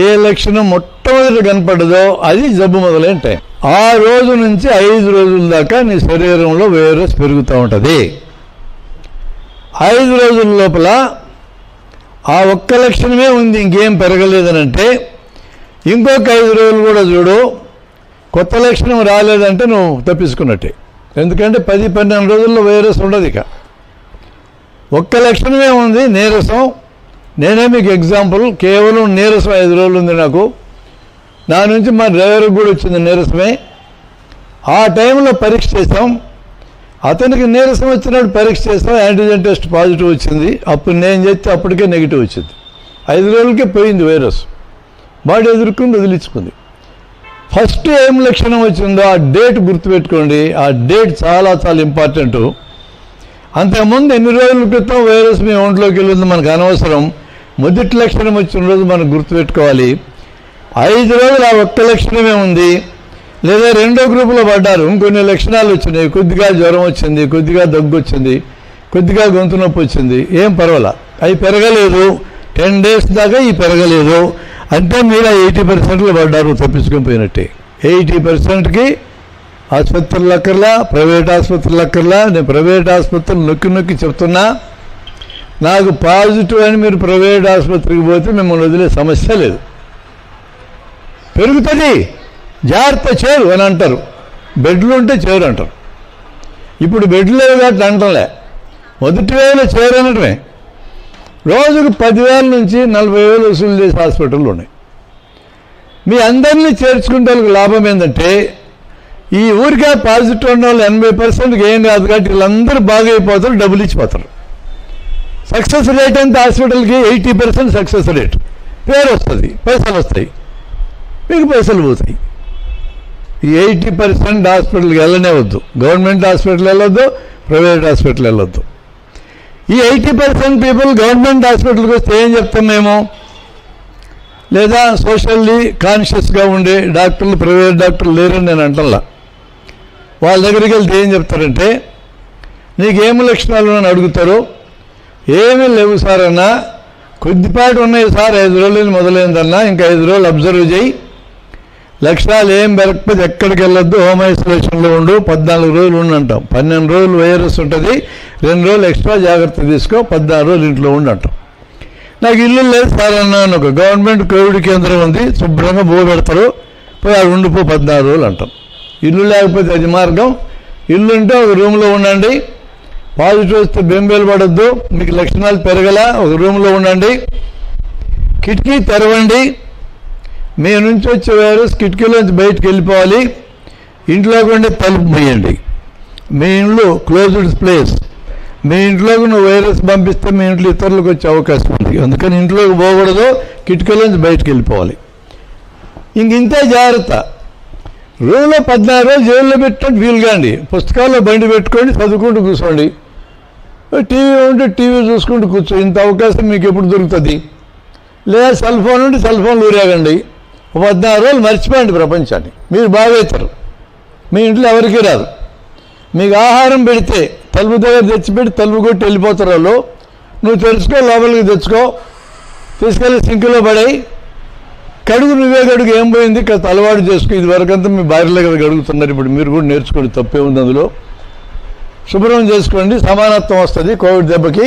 ఏ లక్షణం మొట్టమొదటి కనపడదో అది జబ్బు మొదలైన టైం. ఆ రోజు నుంచి 5 రోజుల దాకా నీ శరీరంలో వైరస్ పెరుగుతూ ఉంటుంది. 5 రోజుల లోపల ఆ ఒక్క లక్షణమే ఉంది, ఇంకేం పెరగలేదనంటే ఇంకొక 5 రోజులు కూడా చూడు, కొత్త లక్షణం రాలేదంటే నువ్వు తప్పించుకున్నట్టే. ఎందుకంటే 10-12 రోజుల్లో వైరస్ ఉండదు. ఇక ఒక్క లక్షణమే ఉంది, నీరసం. నేనే మీకు ఎగ్జాంపుల్, కేవలం నీరసం 5 రోజులు ఉంది నాకు. నా నుంచి మా డ్రైవర్కి కూడా వచ్చింది నీరసమే. ఆ టైంలో పరీక్ష చేసాం, అతనికి నీరసం వచ్చినప్పుడు పరీక్ష చేస్తాం, యాంటీజెన్ టెస్ట్ పాజిటివ్ వచ్చింది. అప్పుడు నేను చేస్తే అప్పటికే నెగిటివ్ వచ్చింది. 5 రోజులకే పోయింది వైరస్, బాడీ ఎదుర్కొని వదిలించుకుంది. ఫస్ట్ ఏం లక్షణం వచ్చిందో ఆ డేట్ గుర్తుపెట్టుకోండి. ఆ డేట్ చాలా చాలా ఇంపార్టెంట్. అంతకుముందు ఎన్ని రోజుల క్రితం వైరస్ మీ ఒంట్లోకి వెళ్ళింది మనకు అనవసరం. మొదటి లక్షణం వచ్చిన రోజు మనం గుర్తుపెట్టుకోవాలి. 5 రోజులు ఆ ఒక్క లక్షణమే ఉంది. లేదా రెండో గ్రూపులో పడ్డారు, ఇంకొన్ని లక్షణాలు వచ్చినాయి, కొద్దిగా జ్వరం వచ్చింది, కొద్దిగా దగ్గు వచ్చింది, కొద్దిగా గొంతు నొప్పి వచ్చింది, ఏం పర్వాలా, అవి పెరగలేదు. 10 days దాకా ఈ పెరగలేదు అంటే మీరు 80%లో పడ్డారు, తప్పించుకొని పోయినట్టే. 80%కి ఆసుపత్రులు అక్కర్లా, ప్రైవేట్ ఆసుపత్రులు అక్కర్లా. నేను ప్రైవేట్ ఆసుపత్రులు నొక్కి నొక్కి చెప్తున్నా, నాకు పాజిటివ్ అని మీరు ప్రైవేట్ ఆసుపత్రికి పోతే మిమ్మల్ని వదిలే సమస్య లేదు. పెరుగుతుంది, జాగ్రత్త, చేరు అని అంటారు. బెడ్లు ఉంటే చేరు అంటారు. ఇప్పుడు బెడ్లు లేవు కాబట్టి అంటలే, మొదటి వేలో చేరు అనటమే. రోజుకు 10,000 నుంచి 40,000 వసూలు చేసే హాస్పిటళ్ళు ఉన్నాయి. మీ అందరినీ చేర్చుకుంటే లాభం ఏంటంటే ఈ ఊరికే పాజిటివ్ ఉన్న వాళ్ళు 80%కి ఏం కాదు కాబట్టి వీళ్ళందరూ బాగా అయిపోతారు, డబ్బులు ఇచ్చిపోతారు. సక్సెస్ రేట్ అంతా హాస్పిటల్కి 80% సక్సెస్ రేట్. పేరు వస్తుంది, పైసలు వస్తాయి, మీకు పైసలు పోతాయి. ఈ 80% హాస్పిటల్కి వెళ్ళనే వద్దు. గవర్నమెంట్ హాస్పిటల్ వెళ్ళొద్దు, ప్రైవేట్ హాస్పిటల్ వెళ్ళొద్దు. ఈ 80% పీపుల్ గవర్నమెంట్ హాస్పిటల్కి వస్తే ఏం చెప్తాం మేము? లేదా సోషల్లీ కాన్షియస్గా ఉండే డాక్టర్లు, ప్రైవేట్ డాక్టర్లు లేరని నేను అంటల్లా. వాళ్ళ దగ్గరికి వెళ్తే ఏం చెప్తారంటే నీకేమి లక్షణాలు అని అడుగుతారు. ఏమీ లేవు సార్ అన్నా, కొద్దిపాటు ఉన్నాయి సార్, 5 రోజులు మొదలైందన్నా, ఇంకా 5 రోజులు అబ్జర్వ్ చేయి, లక్షణాలు ఏం పెరగకపోతే ఎక్కడికి వెళ్ళొద్దు, హోమ్ ఐసోలేషన్లో ఉండు, 14 రోజులు ఉండి అంటాం. 12 రోజులు వైరస్ ఉంటుంది, 2 రోజులు ఎక్స్ట్రా జాగ్రత్త తీసుకో, 16 రోజులు ఇంట్లో ఉండి అంటాం. నాకు ఇల్లు లేదు సార్ అన్నాను, ఒక గవర్నమెంట్ కోవిడ్ కేంద్రం ఉంది, శుభ్రంగా బో పెడతారు, పోయి అది ఉండిపో 14 రోజులు అంటాం. ఇల్లు లేకపోతే అది మార్గం. ఇల్లు ఉంటే ఒక రూమ్లో ఉండండి, పాజిటివ్ వస్తే బెంబేలు పడొద్దు, మీకు లక్షణాలు పెరగల, ఒక రూమ్లో ఉండండి, కిటికీ తెరవండి. మీ నుంచి వచ్చే వైరస్ కిటికీలోంచి బయటకు వెళ్ళిపోవాలి. ఇంట్లోకి ఉండే తలుపు మూయండి. మీ ఇల్లు క్లోజ్డ్ ప్లేస్, మీ ఇంట్లోకి నువ్వు వైరస్ పంపిస్తే మీ ఇంట్లో ఇతరులకు వచ్చే అవకాశం ఉంది. అందుకని ఇంట్లోకి పోకూడదు, కిటికీల నుంచి బయటకు వెళ్ళిపోవాలి. ఇంతే జాగ్రత్త. రూమ్లో 14 రోజులు జైల్లో పెట్టినట్టు వీలుగా అండి. పుస్తకాల్లో బండి పెట్టుకోండి, చదువుకుంటూ కూర్చోండి. టీవీ ఉంటే టీవీ చూసుకుంటూ కూర్చో. ఇంత అవకాశం మీకు ఎప్పుడు దొరుకుతుంది? లేదా సెల్ ఫోన్ ఉంటే సెల్ ఫోన్లు ఊరేగండి. 14 రోజులు మర్చిపోండి ప్రపంచాన్ని. మీరు బాగవుతారు. మీ ఇంట్లో ఎవరికీ రాదు. మీకు ఆహారం పెడితే తలుపు దగ్గర తెచ్చిపెట్టి తలుపు కొట్టి వెళ్ళిపోతారు వాళ్ళు. నువ్వు తెలుసుకో, లోపలికి తెచ్చుకో, తీసుకెళ్ళి సింకులో పడాయి, కడుగు, నువ్వే కడుగు, ఏం పోయింది కాస్త అలవాటు చేసుకో. ఇది వరకంతా మీ భార్యలో కదా కడుగుతున్నారు, ఇప్పుడు మీరు కూడా నేర్చుకోండి, తప్పే ఉంది అందులో. శుభ్రం చేసుకోండి, సమానత్వం వస్తుంది కోవిడ్ దెబ్బకి.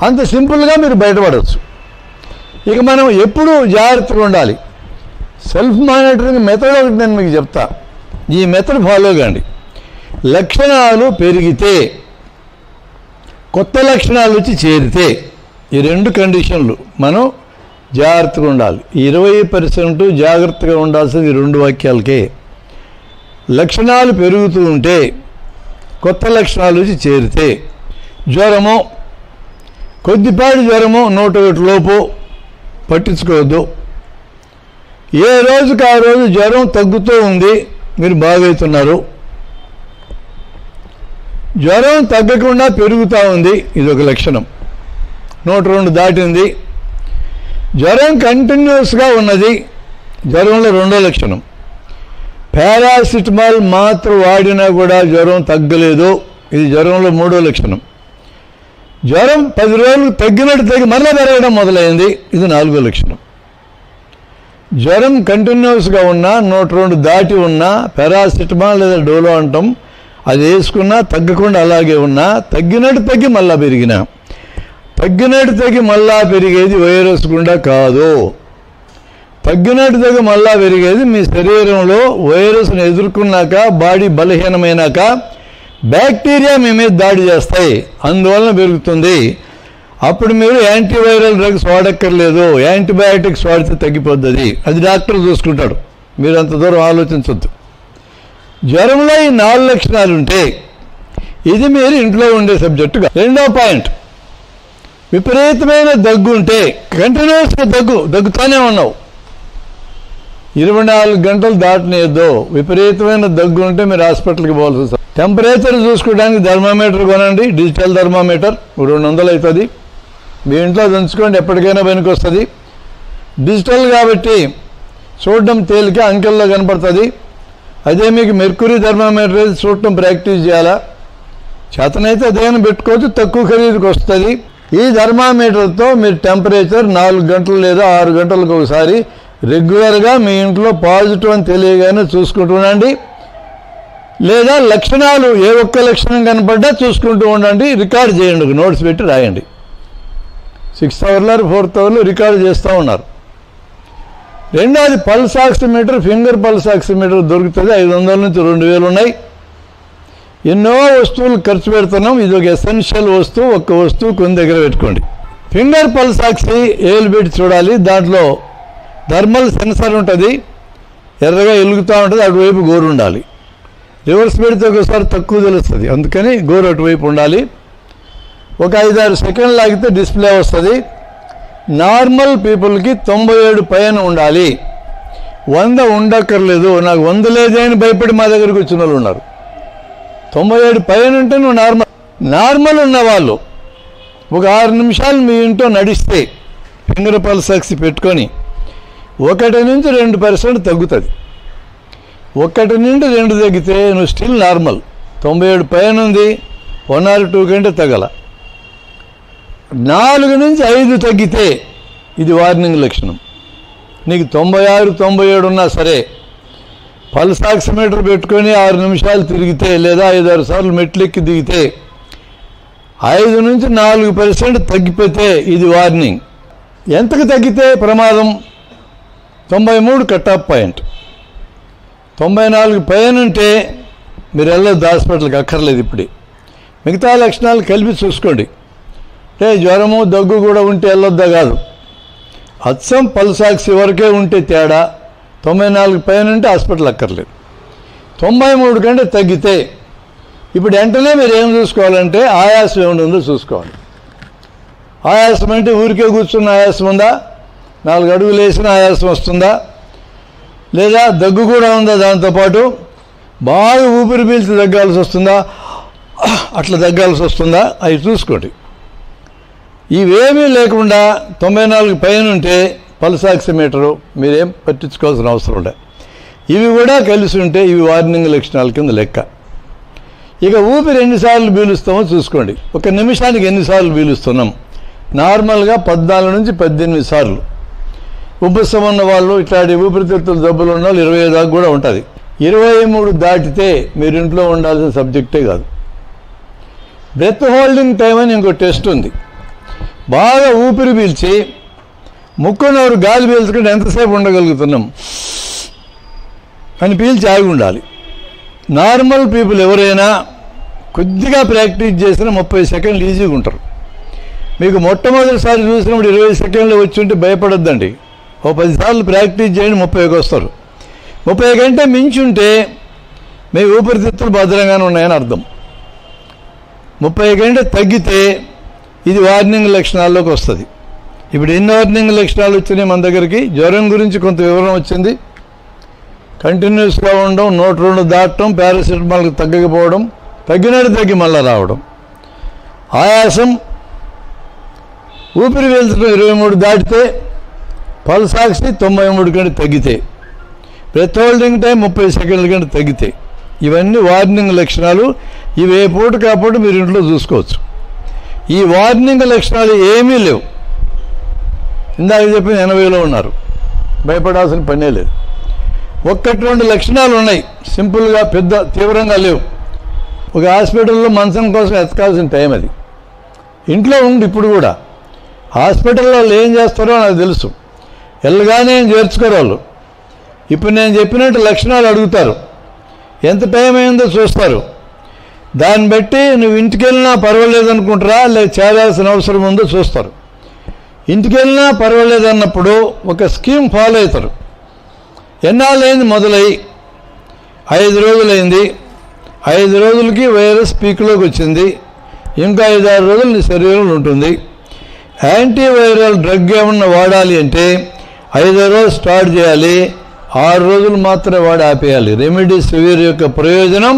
అంత సింపుల్గా మీరు బయటపడవచ్చు. ఇక మనం ఎప్పుడూ జాగ్రత్తగా ఉండాలి. సెల్ఫ్ మానిటరింగ్ మెథడ్ ఒకటి నేను మీకు చెప్తా. ఈ మెథడ్ ఫాలో కండి. లక్షణాలు పెరిగితే, కొత్త లక్షణాలు వచ్చి చేరితే, ఈ 2 కండిషన్లు మనం జాగ్రత్తగా ఉండాలి. 20% జాగ్రత్తగా ఉండాల్సింది 2 వాక్యాలకే. లక్షణాలు పెరుగుతూ ఉంటే, కొత్త లక్షణాలు వచ్చి చేరితే, జ్వరము, కొద్దిపాటి జ్వరము 101 లోపు పట్టించుకోవద్దు. ఏ రోజుకి ఆ రోజు జ్వరం తగ్గుతూ ఉంది, మీరు బాగవుతున్నారు. జ్వరం తగ్గకుండా పెరుగుతూ ఉంది, ఇదొక లక్షణం. 102 దాటింది. జ్వరం కంటిన్యూస్గా ఉన్నది, జ్వరంలో 2వ లక్షణం. పారాసిటమాల్ మాత్ర వాడినా కూడా జ్వరం తగ్గలేదు, ఇది జ్వరంలో 3వ లక్షణం. జ్వరం 10 రోజులు తగ్గినట్టు తగ్గి మరలా పెరగడం మొదలైంది, ఇది 4వ లక్షణం. జ్వరం కంటిన్యూస్గా ఉన్నా, 102 దాటి ఉన్నా, పారాసిటమాల్ లేదా డోలో అంటాం, అది వేసుకున్నా తగ్గకుండా అలాగే ఉన్నా, తగ్గినట్టు తగ్గి మళ్ళా పెరిగినా, తగ్గినట్టు తగ్గి మళ్ళా పెరిగేది వైరస్ గుండా కాదు. తగ్గినట్టు తగ్గి మళ్ళా పెరిగేది మీ శరీరంలో వైరస్ను ఎదుర్కొన్నాక, బాడీ బలహీనమైనాక బ్యాక్టీరియా మీ మీద దాడి చేస్తాయి, అందువలన పెరుగుతుంది. అప్పుడు మీరు యాంటీవైరల్ డ్రగ్స్ వాడక్కర్లేదు, యాంటీబయాటిక్స్ వాడితే తగ్గిపోద్ది. అది డాక్టర్ చూసుకుంటాడు, మీరు అంత దూరం ఆలోచించవద్దు. జ్వరంలో ఈ 4 లక్షణాలు ఉంటే, ఇది మీరు ఇంట్లో ఉండే సబ్జెక్టుగా. 2వ పాయింట్, విపరీతమైన దగ్గు ఉంటే, కంటిన్యూస్గా దగ్గుతానే ఉన్నావు, 24 గంటలు దాటనేద్దు. విపరీతమైన దగ్గు ఉంటే మీరు హాస్పిటల్కి పోవాల్సి వస్తుంది. టెంపరేచర్ చూసుకోవడానికి థర్మామీటర్ కొనండి, డిజిటల్ థర్మామీటర్ 200 అవుతుంది. మీ ఇంట్లో దంచుకోండి, ఎప్పటికైనా పనికి వస్తుంది. డిజిటల్ కాబట్టి చూడడం తేలిక, అంకెల్లో కనపడుతుంది. అదే మీకు మెర్క్యూరీ థర్మామీటర్ చూడటం ప్రాక్టీస్ చేయాలా, చేతనైతే అదేమైనా పెట్టుకోవచ్చు, తక్కువ ఖరీదుకి వస్తుంది. ఈ థర్మామీటర్తో మీరు టెంపరేచర్ 4 గంటలు లేదా 6 గంటలకు ఒకసారి రెగ్యులర్గా మీ ఇంట్లో పాజిటివ్ అని తెలియగానే చూసుకుంటూ ఉండండి. లేదా లక్షణాలు ఏ ఒక్క లక్షణం కనపడ్డా చూసుకుంటూ ఉండండి. రికార్డ్ చేయండి, ఒక నోట్స్ పెట్టి రాయండి. 6th అవర్లో 4th అవర్లో రికార్డు చేస్తూ ఉన్నారు. 2వది pulse oximeter, finger pulse oximeter దొరుకుతుంది. 500 నుంచి 2000 ఉన్నాయి. ఎన్నో వస్తువులు ఖర్చు పెడుతున్నాం, ఇది ఒక ఎసెన్షియల్ వస్తువు. ఒక్క వస్తువు కొన్ని దగ్గర పెట్టుకోండి. ఫింగర్ పల్స్ ఆక్సి ఏలు పెట్టి చూడాలి. దాంట్లో థర్మల్ సెన్సర్ ఉంటుంది, ఎర్రగా వెలుగుతూ ఉంటుంది, అటువైపు గోరు ఉండాలి. రివర్స్ పెడితే ఒకసారి తక్కువ తెలుస్తుంది, అందుకని గోరు అటువైపు ఉండాలి. ఒక 5-6 సెకండ్లు లాగితే డిస్ప్లే వస్తుంది. నార్మల్ పీపుల్కి 97 పైన ఉండాలి, 100 ఉండక్కర్లేదు. నాకు 100 లేదే అని భయపడి మా దగ్గరికి వచ్చిన వాళ్ళు ఉన్నారు. 97 పైన ఉంటే నువ్వు నార్మల్ ఉన్నవాళ్ళు ఒక 6 నిమిషాలు మీ ఇంట్లో నడిస్తే ఫింగర్ పల్స్ ఆక్సి పెట్టుకొని 1 నుంచి 2% తగ్గుతుంది. 1 నుండి 2 తగ్గితే నువ్వు స్టిల్ నార్మల్. 97 పైన ఉంది, 1 or 2 కంటే తగ్గల. 4 నుంచి 5 తగ్గితే ఇది వార్నింగ్ లక్షణం. నీకు 96, 97 ఉన్నా సరే పల్స్ ఆక్సిమీటర్ పెట్టుకొని 6 నిమిషాలు తిరిగితే లేదా 5-6 సార్లు మెట్లెక్కి దిగితే 5 నుంచి 4% తగ్గిపోతే ఇది వార్నింగ్. ఎంతకు తగ్గితే ప్రమాదం? 93 కట్ ఆఫ్ పాయింట్. 94 పైన ఉంటే మీరు వెళ్ళొద్దు హాస్పిటల్కి, అక్కర్లేదు. ఇప్పుడే మిగతా లక్షణాలు కలిపి చూసుకోండి. జ్వరము దగ్గు కూడా ఉంటే వెళ్ళొద్దా కాదు, అచ్చం పల్స్ ఆక్సి వరకే ఉంటే తేడా. 94 పైన ఉంటే హాస్పిటల్ అక్కర్లేదు. 93 కంటే తగ్గితే ఇప్పుడు వెంటనే మీరు ఏం చూసుకోవాలంటే ఆయాసం ఏమైనా ఉందో చూసుకోవాలి. ఆయాసం అంటే ఊరికే కూర్చున్న ఆయాసం ఉందా, 4 అడుగులు వేసిన ఆయాసం వస్తుందా, లేదా దగ్గు కూడా ఉందా, దాంతోపాటు బాగా ఊపిరి పీల్చి దగ్గాల్సి వస్తుందా, అట్లా దగ్గాల్సి వస్తుందా, అవి చూసుకోండి. ఇవేమీ లేకుండా 94 పైన ఉంటే పల్స్ ఆక్సిమీటరు మీరేం పట్టించుకోవాల్సిన అవసరం ఉండే. ఇవి కూడా కలిసి ఉంటే ఇవి వార్నింగ్ లక్షణాల కింద లెక్క. ఇక ఊపిరి ఎన్నిసార్లు పీలుస్తామో చూసుకోండి. 1 నిమిషానికి ఎన్నిసార్లు పీలుస్తున్నాం? నార్మల్గా 14 నుంచి 18 సార్లు. ఉపశమనం ఉన్న వాళ్ళు, ఇట్లాంటి ఊపిరితిత్తుల జబ్బులు ఉన్న వాళ్ళు 25 దాకా కూడా ఉంటుంది. 23 దాటితే మీరు ఇంట్లో ఉండాల్సిన సబ్జెక్టే కాదు. బ్రెత్ హోల్డింగ్ టైం అని ఇంకో టెస్ట్ ఉంది. బాగా ఊపిరి పీల్చి ముక్కునోరు గాలి పీల్చుకుంటే ఎంతసేపు ఉండగలుగుతున్నాం అని పీల్చి ఆగి ఉండాలి. నార్మల్ పీపుల్ ఎవరైనా కొద్దిగా ప్రాక్టీస్ చేసినా 30 సెకండ్లు ఈజీగా ఉంటారు. మీకు మొట్టమొదటిసారి చూసినప్పుడు 20 సెకండ్లు వచ్చి ఉంటే భయపడొద్దండి. 10 సార్లు ప్రాక్టీస్ చేయండి, 30కి వస్తారు. 30 కంటే మించి ఉంటే మీ ఊపిరితిత్తులు భద్రంగానే ఉన్నాయని అర్థం. 30 కంటే తగ్గితే ఇది వార్నింగ్ లక్షణాల్లోకి వస్తుంది. ఇప్పుడు ఎన్ని వార్నింగ్ లక్షణాలు వచ్చినాయి మన దగ్గరికి? జ్వరం గురించి కొంత వివరణ వచ్చింది. కంటిన్యూస్గా ఉండడం, 102 దాటడం, పారాసిటమాల్కి తగ్గకపోవడం, తగ్గినట్టు తగ్గి మళ్ళీ రావడం, ఆయాసం, ఊపిరి పీల్చడం 23 దాటితే, పల్స్ ఆక్సి 93 కంటే తగ్గితే, బ్రెత్ హోల్డింగ్ టైం 30 సెకండ్ల కంటే తగ్గితే, ఇవన్నీ వార్నింగ్ లక్షణాలు. ఇవి ఏ పూట కాకపోతే మీరు ఇంట్లో చూసుకోవచ్చు. ఈ వార్నింగ్ లక్షణాలు ఏమీ లేవు. ఇందాక చెప్పిన 80లో ఉన్నారు, భయపడాల్సిన పనే లేదు. 1-2 లక్షణాలు ఉన్నాయి, సింపుల్గా, పెద్ద తీవ్రంగా లేవు. ఒక హాస్పిటల్లో మంచం కోసం ఎతకాల్సిన టైం అది. ఇంట్లో ఉండి ఇప్పుడు కూడా హాస్పిటల్లో వాళ్ళు ఏం చేస్తారో నాకు తెలుసు. వెళ్ళగానే ఏం చేర్చుకోరు వాళ్ళు. ఇప్పుడు నేను చెప్పినట్టు లక్షణాలు అడుగుతారు, ఎంత టైం అయిందో చూస్తారు. దాన్ని బట్టి నువ్వు ఇంటికి వెళ్ళినా పర్వాలేదు అనుకుంటారా, లేదా చేరాల్సిన అవసరం ఉందో చూస్తారు. ఇంటికి వెళ్ళినా పర్వాలేదు అన్నప్పుడు ఒక స్కీమ్ ఫాలో అవుతారు. ఎన్నాళ్ళైంది మొదలై 5 రోజులైంది, 5 రోజులకి వైరస్ పీక్లోకి వచ్చింది, ఇంకా 5-6 రోజులు నీ శరీరంలో ఉంటుంది. యాంటీవైరల్ డ్రగ్ ఏమన్నా వాడాలి అంటే 5వ రోజు స్టార్ట్ చేయాలి, 6 రోజులు మాత్రమే వాడి ఆపేయాలి. రెమిడెసివిర్ యొక్క ప్రయోజనం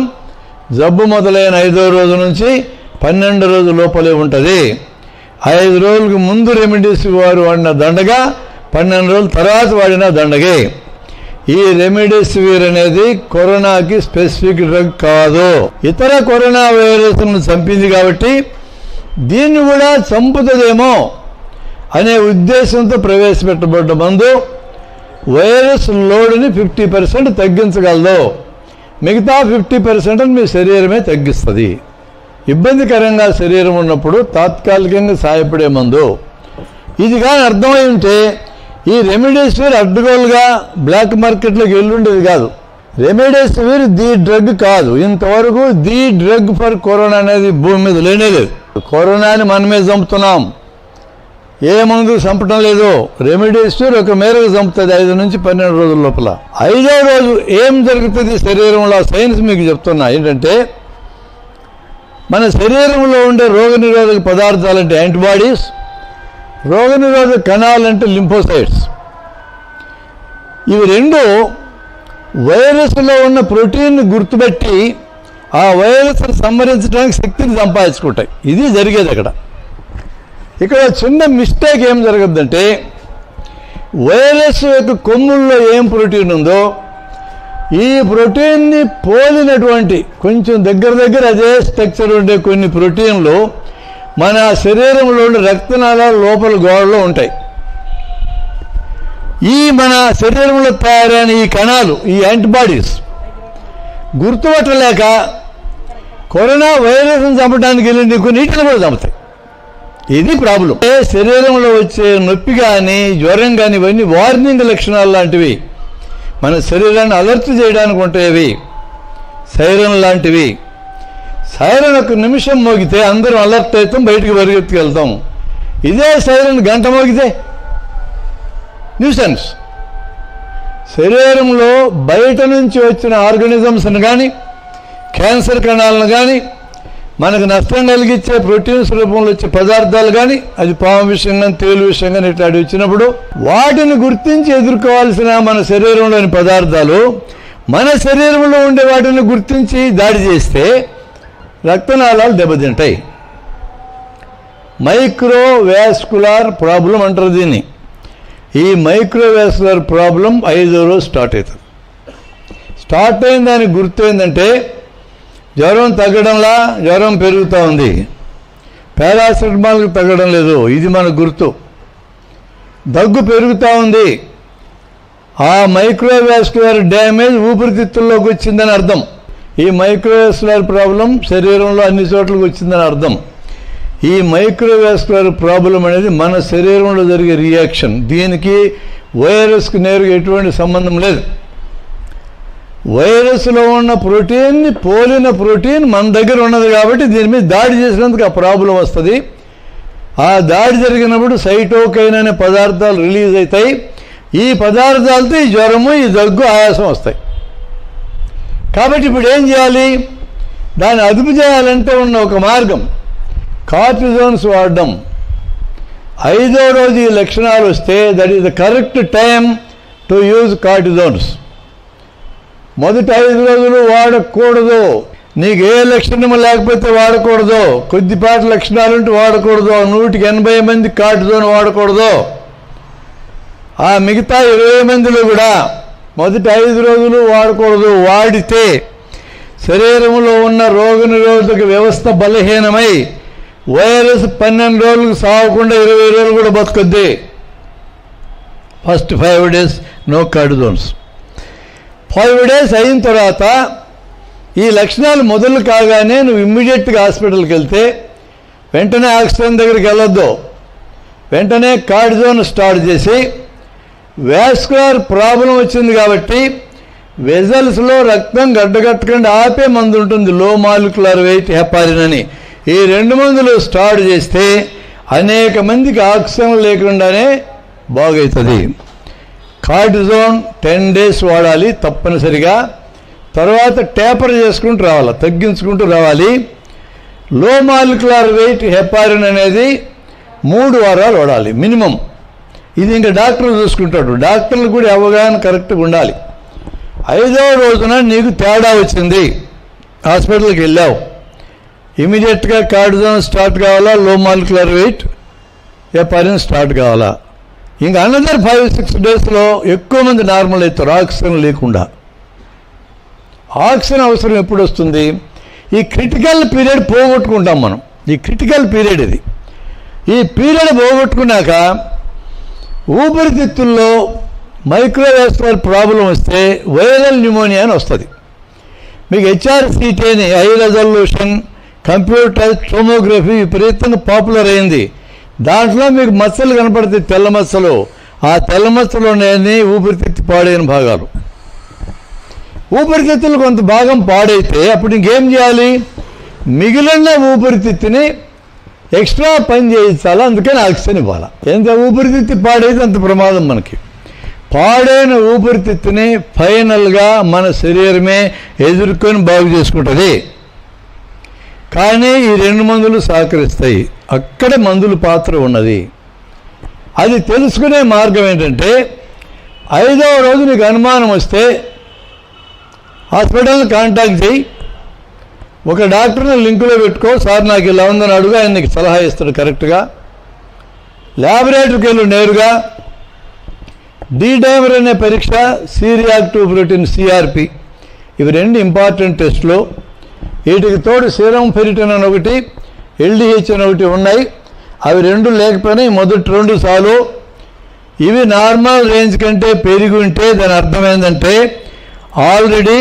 జబ్బు మొదలైన 5వ రోజు నుంచి 12 రోజుల లోపలే ఉంటుంది. 5 రోజులకు ముందు రెమిడెసివిర్ వాడిన దండగా, 12 రోజుల తర్వాత వాడిన దండగే. ఈ రెమిడెసివిర్ అనేది కరోనాకి స్పెసిఫిక్ డ్రగ్ కాదు, ఇతర కరోనా వైరస్ను చంపింది కాబట్టి దీన్ని కూడా చంపుతుందేమో అనే ఉద్దేశంతో ప్రవేశపెట్టబడ్డ మందు వైరస్ లోడ్ని 50% తగ్గించగలదు. మిగతా 50% మీ శరీరమే తగ్గిస్తుంది. ఇబ్బందికరంగా శరీరం ఉన్నప్పుడు తాత్కాలికంగా సహాయపడే మందు ఇది. కానీ అర్థమై ఉంటే ఈ రెమిడెసివిర్ అడ్డగోలుగా బ్లాక్ మార్కెట్లోకి వెళ్ళుండేది కాదు. రెమిడెసివిర్ ది డ్రగ్ కాదు. ఇంతవరకు ది డ్రగ్ ఫర్ కరోనా అనేది భూమి మీద లేనేలేదు. కరోనాని మనమే చంపుతున్నాం, ఏ మందు చంపడం లేదు. రెమిడెసివిర్ ఒక మేరకు చంపుతుంది 5 నుంచి 12 రోజుల లోపల. 5వ రోజు ఏం జరుగుతుంది శరీరంలో? సైన్స్ మీకు చెప్తున్నా. ఏంటంటే మన శరీరంలో ఉండే రోగనిరోధక పదార్థాలంటే యాంటీబాడీస్, రోగనిరోధక కణాలంటే లింఫోసైట్స్. ఇవి రెండు వైరస్లో ఉన్న ప్రోటీన్ని గుర్తుపెట్టి ఆ వైరస్ను సంహరించడానికి శక్తిని సంపాదించుకుంటాయి. ఇది జరిగేది అక్కడ. ఇక్కడ చిన్న మిస్టేక్ ఏం జరగద్దంటే, వైరస్ యొక్క కొమ్ముల్లో ఏం ప్రోటీన్ ఉందో ఈ ప్రోటీన్ని పోలినటువంటి కొంచెం దగ్గర అదే స్ట్రక్చర్ ఉండే కొన్ని ప్రోటీన్లు మన శరీరంలో ఉండే రక్తనాళాల లోపల గోడలో ఉంటాయి. ఈ మన శరీరంలో తయారైన ఈ కణాలు, ఈ యాంటీబాడీస్ గుర్తుపట్టలేక కరోనా వైరస్ని చంపడానికి వెళ్ళి కొన్ని నీటిని కూడా చంపుతాయి. ఇది ప్రాబ్లం. శరీరంలో వచ్చే నొప్పి కానీ జ్వరం కానీ ఇవన్నీ వార్నింగ్ లక్షణాలు లాంటివి, మన శరీరాన్ని అలర్ట్ చేయడానికి ఉంటాయి. సైరన్ లాంటివి. సైరన్ 1 నిమిషం మోగితే అందరం అలర్ట్ అవుతాం, బయటికి పరిగెత్తుకెళ్తాం. ఇదే సైరన్ గంట మోగితే న్యూసెన్స్. శరీరంలో బయట నుంచి వచ్చిన ఆర్గానిజమ్స్ని కానీ క్యాన్సర్ కణాలను కానీ మనకు నష్టం కలిగించే ప్రోటీన్స్ రూపంలో వచ్చే పదార్థాలు కానీ, అది పాము విషయం కానీ తేలు విషయం కానీ ఇట్లాంటి వచ్చినప్పుడు వాటిని గుర్తించి ఎదుర్కోవాల్సిన మన శరీరంలోని పదార్థాలు మన శరీరంలో ఉండే వాటిని గుర్తించి దాడి చేస్తే రక్తనాళాలు దెబ్బతింటాయి. మైక్రోవాస్కులర్ ప్రాబ్లం అంటారు దీన్ని. ఈ మైక్రోవాస్కులర్ ప్రాబ్లం 5వ రోజు స్టార్ట్ అవుతుంది. స్టార్ట్ అయిన దానికి గుర్తు ఏంటంటే జ్వరం తగ్గడంలా జ్వరం పెరుగుతూ ఉంది, పారాసిటమాల్కి తగ్గడం లేదు, ఇది మన గుర్తు. దగ్గు పెరుగుతూ ఉంది, ఆ మైక్రోవాస్కులర్ డ్యామేజ్ ఊపిరితిత్తుల్లోకి వచ్చిందని అర్థం. ఈ మైక్రోవాస్కులర్ ప్రాబ్లం శరీరంలో అన్ని చోట్లకి వచ్చిందని అర్థం. ఈ మైక్రోవాస్కులర్ ప్రాబ్లం అనేది మన శరీరంలో జరిగే రియాక్షన్. దీనికి వైరస్కి నేరుగా ఎటువంటి సంబంధం లేదు. వైరస్లో ఉన్న ప్రోటీన్ని పోలిన ప్రోటీన్ మన దగ్గర ఉన్నది కాబట్టి దీని మీద దాడి చేసినందుకు ఆ ప్రాబ్లం వస్తుంది. ఆ దాడి జరిగినప్పుడు సైటోకైన్ అనే పదార్థాలు రిలీజ్ అవుతాయి. ఈ పదార్థాలతో ఈ జ్వరము, ఈ దగ్గు, ఆయాసం వస్తాయి. కాబట్టి ఇప్పుడు ఏం చేయాలి? దాన్ని అదుపు చేయాలంటే ఉన్న ఒక మార్గం కార్టిజోన్స్ వాడడం. 5వ రోజు ఈ లక్షణాలు వస్తే that is the correct time to use cortisones. మొదటి 5 రోజులు వాడకూడదు. నీకు ఏ లక్షణము లేకపోతే వాడకూడదు. కొద్దిపాటి లక్షణాలు ఉంటే వాడకూడదు. 180 మంది కార్టిజోన్ వాడకూడదు. ఆ మిగతా 20 మందిలో కూడా మొదటి 5 రోజులు వాడకూడదు. వాడితే శరీరంలో ఉన్న రోగనిరోధక వ్యవస్థ బలహీనమై వైరస్ 12 రోజులకు సాగకుండా 20 రోజులు కూడా బతుకొద్ది. First 5 days no cortisones. 5 days అయిన తర్వాత ఈ లక్షణాలు మొదలు కాగానే నువ్వు ఇమ్మీడియట్గా హాస్పిటల్కి వెళ్తే వెంటనే ఆక్సిజన్ దగ్గరికి వెళ్ళొద్దు. వెంటనే కార్టిజోన్ స్టార్ట్ చేసి, వాస్కులర్ ప్రాబ్లం వచ్చింది కాబట్టి వెజల్స్లో రక్తం గడ్డగట్టకుండా ఆపే మందు ఉంటుంది, లో మాలిక్యులర్ వెయిట్ హెపారిన్ అని. ఈ 2 మందులు స్టార్ట్ చేస్తే అనేక మందికి ఆక్సిజన్ లేకుండానే బాగవుతుంది. కార్టిజోన్ 10 days వాడాలి తప్పనిసరిగా. తర్వాత టేపర్ చేసుకుంటూ రావాలి, తగ్గించుకుంటూ రావాలి. లో మాలిక్యులర్ వెయిట్ హెపారిన్ అనేది 3 వారాలు వాడాలి మినిమం. ఇది ఇంకా డాక్టర్ చూసుకుంటాడు. డాక్టర్లు కూడా అవగాహన కరెక్ట్గా ఉండాలి. 5వ రోజున నీకు తేడా వచ్చింది, హాస్పిటల్కి వెళ్ళావు, ఇమీడియట్గా కార్టిజోన్ స్టార్ట్ కావాలా, లో మాలిక్యులర్ వెయిట్ హెపారిన్ స్టార్ట్ కావాలా. ఇంకా అనదర్ 5-6 daysలో ఎక్కువ మంది నార్మల్ అవుతారు ఆక్సిజన్ లేకుండా. ఆక్సిజన్ అవసరం ఎప్పుడు వస్తుంది? ఈ క్రిటికల్ పీరియడ్ పోగొట్టుకుంటాం మనం. ఈ క్రిటికల్ పీరియడ్ ఇది. ఈ పీరియడ్ పోగొట్టుకున్నాక ఊపిరితిత్తుల్లో మైక్రోవాస్కులర్ ప్రాబ్లం వస్తే వైరల్ న్యూమోనియా అని వస్తుంది. మీకు HRCT అని హై రెజల్యూషన్ కంప్యూటర్ టోమోగ్రఫీ విపరీతంగా పాపులర్ అయింది. దాంట్లో మీకు మచ్చలు కనపడతాయి, తెల్ల మచ్చలు. ఆ తెల్ల మచ్చలు ఉన్నాయని ఊపిరితిత్తు పాడైన భాగాలు. ఊపిరితిత్తులు కొంత భాగం పాడైతే అప్పుడు ఇంకేం చేయాలి? మిగిలిన ఊపిరితిత్తుని ఎక్స్ట్రా పని చేయించాలి, అందుకని ఆక్సిజన్ ఇవ్వాలి. ఎంత ఊపిరితిత్తు పాడైతే అంత ప్రమాదం మనకి. పాడైన ఊపిరితిత్తుని ఫైనల్గా మన శరీరమే ఎదుర్కొని బాగు చేసుకుంటుంది. కానీ ఈ 2 మందులు సహకరిస్తాయి. అక్కడే మందుల పాత్ర ఉన్నది. అది తెలుసుకునే మార్గం ఏంటంటే 5వ రోజు నీకు అనుమానం వస్తే హాస్పిటల్ని కాంటాక్ట్ చేయి. ఒక డాక్టర్ని లింకులో పెట్టుకో. సార్ నాకు ఇలా ఉందని అడుగు, ఆయన నీకు సలహా ఇస్తాడు కరెక్ట్గా. ల్యాబొరేటరీకి వెళ్ళు నేరుగా. డైమర్ అనే పరీక్ష, సి రియాక్టివ్ ప్రోటీన్ CRP, ఇవి 2 ఇంపార్టెంట్ టెస్టులు. వీటికి తోడు సీరం ఫెరిటిన్ అని ఒకటి, LDH అని ఒకటి ఉన్నాయి. అవి 2 లేకపోయినా ఈ మొదటి 2 చాలు. ఇవి నార్మల్ రేంజ్ కంటే పెరిగి ఉంటే దాని అర్థం ఏంటంటే ఆల్రెడీ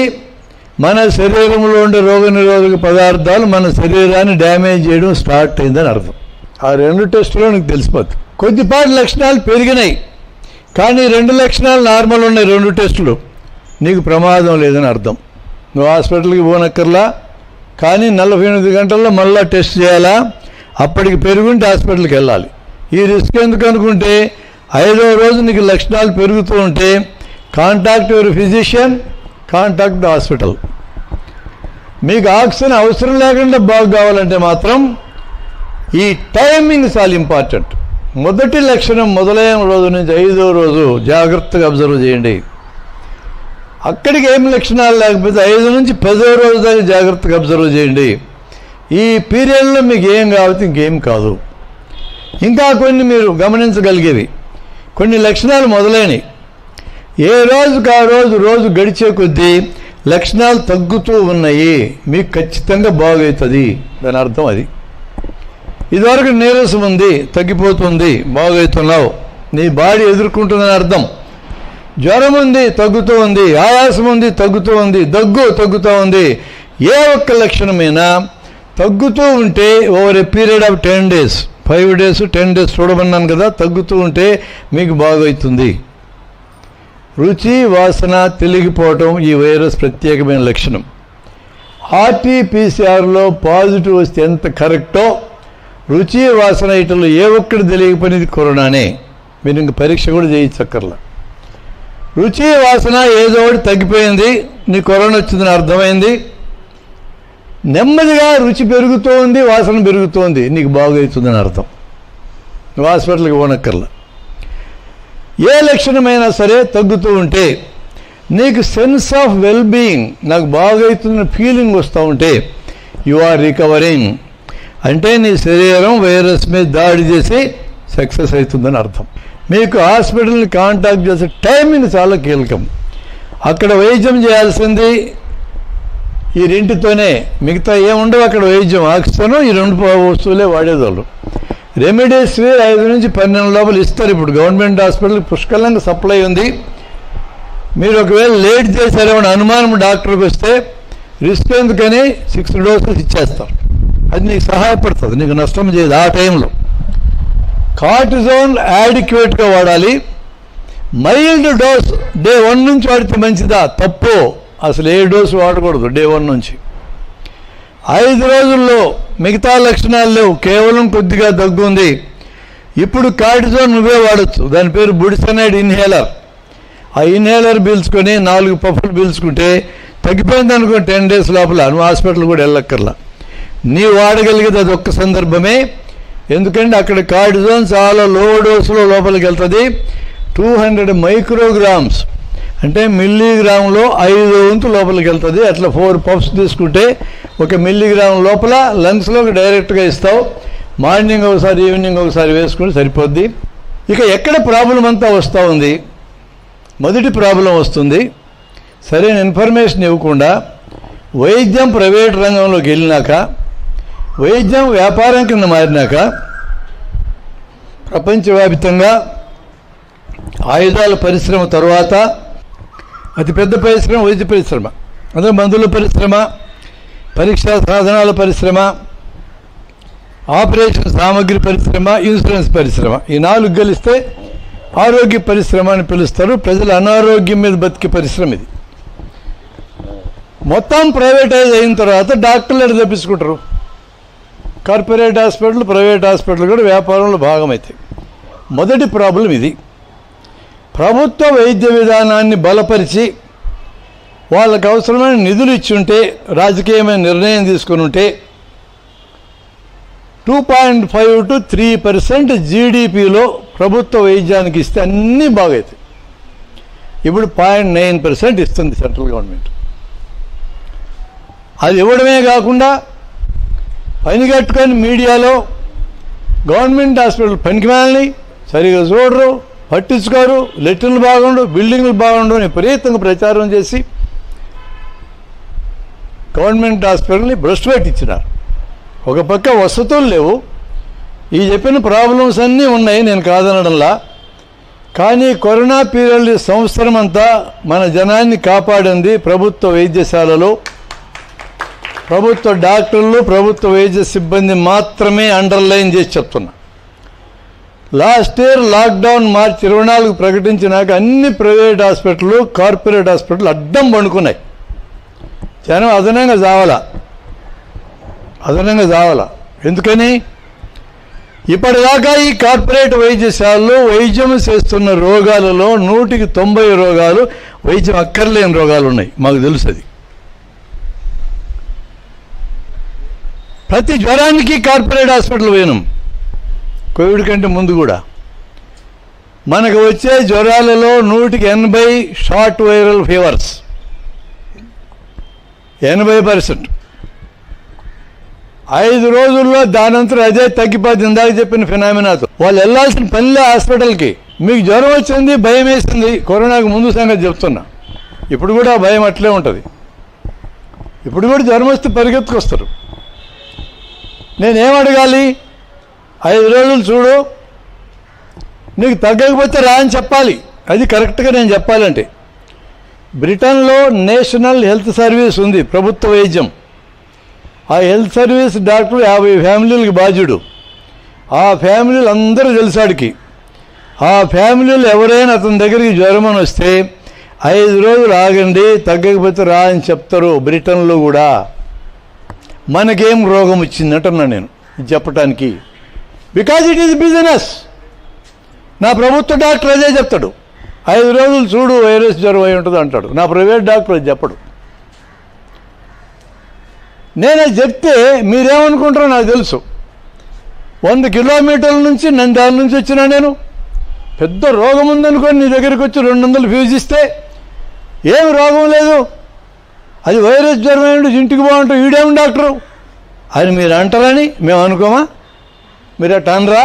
మన శరీరంలో ఉండే రోగనిరోధక పదార్థాలు మన శరీరాన్ని డ్యామేజ్ చేయడం స్టార్ట్ అయిందని అర్థం. ఆ 2 టెస్టులో నీకు తెలిసిపోతుంది. కొద్దిపాటి లక్షణాలు పెరిగినాయి కానీ 2 లక్షణాలు నార్మల్ ఉన్నాయి 2 టెస్టులు, నీకు ప్రమాదం లేదని అర్థం. నువ్వు హాస్పిటల్కి పోనక్కర్లా, కానీ 48 గంటల్లో మళ్ళీ టెస్ట్ చేయాలా. అప్పటికి పెరుగుంటే హాస్పిటల్కి వెళ్ళాలి. ఈ రిస్క్ ఎందుకు అనుకుంటే 5వ రోజు నీకు లక్షణాలు పెరుగుతూ ఉంటే contact your physician, contact the hospital. మీకు ఆక్సిజన్ అవసరం లేకుండా బాగు కావాలంటే మాత్రం ఈ టైమింగ్ చాలా ఇంపార్టెంట్. మొదటి లక్షణం మొదలైన రోజు నుంచి 5వ రోజు జాగ్రత్తగా అబ్జర్వ్ చేయండి. అక్కడికి ఏం లక్షణాలు లేకపోతే 5 నుంచి 10వ రోజు దాకా జాగ్రత్తగా అబ్జర్వ్ చేయండి. ఈ పీరియడ్లో మీకు ఏం కావచ్చు, ఇంకేం కాదు. ఇంకా కొన్ని మీరు గమనించగలిగేవి కొన్ని లక్షణాలు మొదలైనవి. ఏ రోజుకు ఆ రోజు గడిచే కొద్దీ లక్షణాలు తగ్గుతూ ఉన్నాయి, మీకు ఖచ్చితంగా బాగవుతుంది. దాని అర్థం అది. ఇదివరకు నీరసం ఉంది, తగ్గిపోతుంది, బాగవుతున్నావు, నీ బాడీ ఎదుర్కొంటుందని అర్థం. జ్వరం ఉంది, తగ్గుతూ ఉంది, ఆయాసం ఉంది, తగ్గుతూ ఉంది, దగ్గు తగ్గుతూ ఉంది. ఏ ఒక్క లక్షణమైనా తగ్గుతూ ఉంటే over a period of 10 days 5 days 10 days చూడమన్నాను కదా, తగ్గుతూ ఉంటే మీకు బాగవుతుంది. రుచి వాసన తెలిగిపోవటం ఈ వైరస్ ప్రత్యేకమైన లక్షణం. RT-PCR పాజిటివ్ వస్తే ఎంత కరెక్టో రుచి వాసన ఇటలో ఏ ఒక్కటి తెలియకపోయినది కరోనానే. మీరు ఇంక పరీక్ష కూడా చేయించక్కర్లా. రుచి వాసన ఏదో ఒకటి తగ్గిపోయింది, నీ కరోనా వచ్చిందని అర్థమైంది. నెమ్మదిగా రుచి పెరుగుతూ ఉంది, వాసన పెరుగుతోంది, నీకు బాగవుతుందని అర్థం. నువ్వు హాస్పిటల్కి పోనక్కర్లా. ఏ లక్షణమైనా సరే తగ్గుతూ ఉంటే నీకు సెన్స్ ఆఫ్ వెల్బీయింగ్, నాకు బాగవుతున్న ఫీలింగ్ వస్తూ ఉంటే యు ఆర్ రికవరింగ్ అంటే నీ శరీరం వైరస్ మీద దాడి చేసి సక్సెస్ అవుతుందని అర్థం. మీకు హాస్పిటల్ని కాంటాక్ట్ చేసే టైమింగ్ చాలా కీలకం. అక్కడ వైద్యం చేయాల్సింది ఈ రెంటితోనే, మిగతా ఏముండవు అక్కడ వైద్యం. ఆక్సిజన్ ఈ 2 వస్తువులే వాడేవాళ్ళు. రెమిడేసివిర్ 5 నుంచి 12 లోపల ఇస్తారు. ఇప్పుడు గవర్నమెంట్ హాస్పిటల్కి పుష్కలంగా సప్లై ఉంది. మీరు ఒకవేళ లేట్ చేశారేమో అనుమానం డాక్టర్కి వస్తే రిస్క్ ఎందుకని 6 doses ఇచ్చేస్తారు. అది నీకు సహాయపడుతుంది, నీకు నష్టం చేయదు. ఆ టైంలో కార్టిజోన్ యాడిక్వేట్గా వాడాలి. మైల్డ్ డోస్ డే 1 నుంచి వాడితే మంచిదా? తప్పు. అసలు ఏ డోసు వాడకూడదు డే 1 నుంచి. 5 రోజుల్లో మిగతా లక్షణాలు లేవు, కేవలం కొద్దిగా దగ్గు ఉంది. ఇప్పుడు కార్టిజోన్ నువ్వే వాడచ్చు. దాని పేరు బుడిసనైడ్ ఇన్హేలర్. ఆ ఇన్హేలర్ పీల్చుకొని 4 పఫ్లు పీల్చుకుంటే తగ్గిపోయింది అనుకో 10 days లోపల. నువ్వు హాస్పిటల్ కూడా వెళ్ళక్కర్లా. నీ వాడగలిగేది అది ఒక్క సందర్భమే. ఎందుకంటే అక్కడ కార్టిజోన్ చాలా లో డోసులో లోపలికి వెళ్తుంది. 200 micrograms అంటే మిల్లీగ్రామ్లో 5 వంతు లోపలికి వెళ్తుంది. అట్లా 4 పఫ్స్ తీసుకుంటే 1 మిల్లీగ్రామ్ లోపల లంగ్స్లోకి డైరెక్ట్గా ఇస్తావు. మార్నింగ్ ఒకసారి ఈవినింగ్ ఒకసారి వేసుకుంటే సరిపోద్ది. ఇక ఎక్కడ ప్రాబ్లం అంతా వస్తూ ఉంది, మొదటి ప్రాబ్లం వస్తుంది సరైన ఇన్ఫర్మేషన్ ఇవ్వకుండా. వైద్యం ప్రైవేట్ రంగంలోకి వెళ్ళినాక, వైద్యం వ్యాపారం కింద మారినాక ప్రపంచవ్యాప్తంగా ఆయుధాల పరిశ్రమ తర్వాత అతిపెద్ద పరిశ్రమ వైద్య పరిశ్రమ. అదే మందుల పరిశ్రమ, పరీక్షా సాధనాల పరిశ్రమ, ఆపరేషన్ సామగ్రి పరిశ్రమ, ఇన్సూరెన్స్ పరిశ్రమ. ఈ 4 కలిస్తే ఆరోగ్య పరిశ్రమ అని పిలుస్తారు. ప్రజల అనారోగ్యం మీద బతికే పరిశ్రమ ఇది. మొత్తం ప్రైవేటైజ్ అయిన తర్వాత డాక్టర్లు ఎక్కడ తప్పించుకుంటారు? కార్పొరేట్ హాస్పిటల్, ప్రైవేట్ హాస్పిటల్ కూడా వ్యాపారంలో భాగమవుతాయి. మొదటి ప్రాబ్లం ఇది. ప్రభుత్వ వైద్య విధానాన్ని బలపరిచి వాళ్ళకు అవసరమైన నిధులు ఇచ్చుంటే, రాజకీయమైన నిర్ణయం తీసుకుని ఉంటే 2.5 to 3% జీడిపిలో ప్రభుత్వ వైద్యానికి ఇస్తే అన్నీ బాగవుతాయి. ఇప్పుడు 0.9% ఇస్తుంది సెంట్రల్ గవర్నమెంట్. అది ఇవ్వడమే కాకుండా పని కట్టుకొని మీడియాలో గవర్నమెంట్ హాస్పిటల్ పనికిమాలని సరిగా చూడరు, పట్టించుకోరు, లెట్రిన్లు బాగుండు, బిల్డింగ్లు బాగుండు అని విపరీతంగా ప్రచారం చేసి గవర్నమెంట్ హాస్పిటల్ని భ్రష్టు పెట్టించినారు. ఒక పక్క వసతులు లేవు. ఈ చెప్పిన ప్రాబ్లమ్స్ అన్నీ ఉన్నాయి, నేను కాదనడంలా. కానీ కరోనా పీరియడ్ సంవత్సరం అంతా మన జనాన్ని కాపాడింది ప్రభుత్వ వైద్యశాలలో ప్రభుత్వ డాక్టర్లు, ప్రభుత్వ వైద్య సిబ్బంది మాత్రమే. అండర్లైన్ చేసి చెప్తున్నా. లాస్ట్ ఇయర్ లాక్డౌన్ మార్చి 24 ప్రకటించినాక అన్ని ప్రైవేట్ హాస్పిటళ్ళు, కార్పొరేట్ హాస్పిటల్ అడ్డం పండుకున్నాయి. జనం అదనంగా చావాల. ఎందుకని? ఇప్పటిదాకా ఈ కార్పొరేట్ వైద్యశాలలో వైద్యం చేస్తున్న రోగాలలో 100కి 90 రోగాలు వైద్యం అక్కర్లేని రోగాలు ఉన్నాయి. మాకు తెలుసు అది. ప్రతి జ్వరానికి కార్పొరేట్ హాస్పిటల్ పోయినాం. కోవిడ్ కంటే ముందు కూడా మనకు వచ్చే జ్వరాలలో 180 షార్ట్ వైరల్ ఫీవర్స్, 80%. 5 రోజుల్లో దానంతరం అదే తగ్గిపోతుంది. ఇందాక చెప్పిన ఫినామినాతో వాళ్ళు వెళ్ళాల్సిన పనిలే హాస్పిటల్కి. మీకు జ్వరం వచ్చింది, భయం వేసింది, కరోనాకు ముందు సంగతి చెప్తున్నా. ఇప్పుడు కూడా భయం అట్లే ఉంటుంది. ఇప్పుడు కూడా జ్వరం వస్తే పరిగెత్తుకొస్తారు. నేనేం అడగాలి? 5 రోజులు చూడు, నీకు తగ్గకపోతే రా అని చెప్పాలి. అది కరెక్ట్గా నేను చెప్పాలంటే. బ్రిటన్లో నేషనల్ హెల్త్ సర్వీస్ ఉంది, ప్రభుత్వ వైద్యం. ఆ హెల్త్ సర్వీస్ డాక్టర్ 50 ఫ్యామిలీలకు బాధ్యుడు. ఆ ఫ్యామిలీలు అందరూ తెలుసాడికి. ఆ ఫ్యామిలీలు ఎవరైనా అతని దగ్గరికి జ్వరం అని వస్తే 5 రోజులు ఆగండి, తగ్గకపోతే రా అని చెప్తారు. బ్రిటన్లో కూడా. మనకేం రోగం వచ్చిందంటున్నా నేను చెప్పటానికి. Because it is business. నా ప్రభుత్వ డాక్టర్ అదే చెప్తాడు, 5 రోజులు చూడు వైరస్ జ్వరం అయి ఉంటుంది అంటాడు. నా ప్రైవేట్ డాక్టర్ అది చెప్పడు. నేను చెప్తే మీరేమనుకుంటారో నాకు తెలుసు. 100 కిలోమీటర్ల నుంచి నంద్యాల నుంచి వచ్చినా నేను. పెద్ద రోగం ఉందనుకొని నీ దగ్గరికి వచ్చి 200 ఫీజు ఇస్తే ఏం రోగం లేదు, అది వైరస్ జ్వరం ఏంటి, ఇంటికి బాగుంటాం, ఈడేం డాక్టరు అని మీరు అంటారని మేము అనుకోమా? మీరు అట్లా అనరా?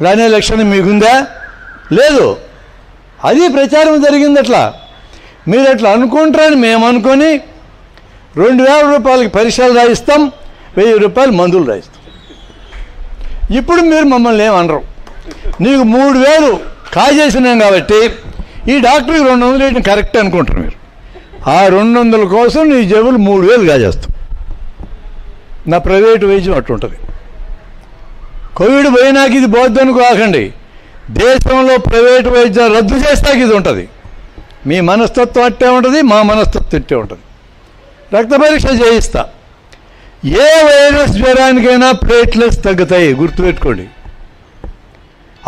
రానే లక్షణం మీకుందా? లేదు. అది ప్రచారం జరిగింది. అట్లా మీరు అట్లా అనుకుంటారని మేము అనుకొని 2000 రూపాయలకి పరీక్షలు రాయిస్తాం, 1000 రూపాయలు మందులు రాయిస్తాం. ఇప్పుడు మీరు మమ్మల్ని ఏమనరు. నీకు 3000 కాజేసినాం కాబట్టి ఈ డాక్టర్కి 200 వేయడం కరెక్ట్ అనుకుంటారు మీరు. ఆ 200 కోసం నీ జేబులు 3000 కాజేస్తాం. నా ప్రైవేటు వైద్యం అట్లుంటుంది. కోవిడ్ పోయినాక ఇది పోద్దనుకో ఆకండి. దేశంలో ప్రైవేటు వైద్యం రద్దు చేస్తాక ఇది ఉంటుంది. మీ మనస్తత్వం అట్టే ఉంటుంది, మా మనస్తత్వం ఇట్టే ఉంటుంది. రక్త పరీక్ష చేయిస్తా. ఏ వైరస్ జ్వరానికైనా ప్లేట్లెట్స్ తగ్గుతాయి, గుర్తుపెట్టుకోండి.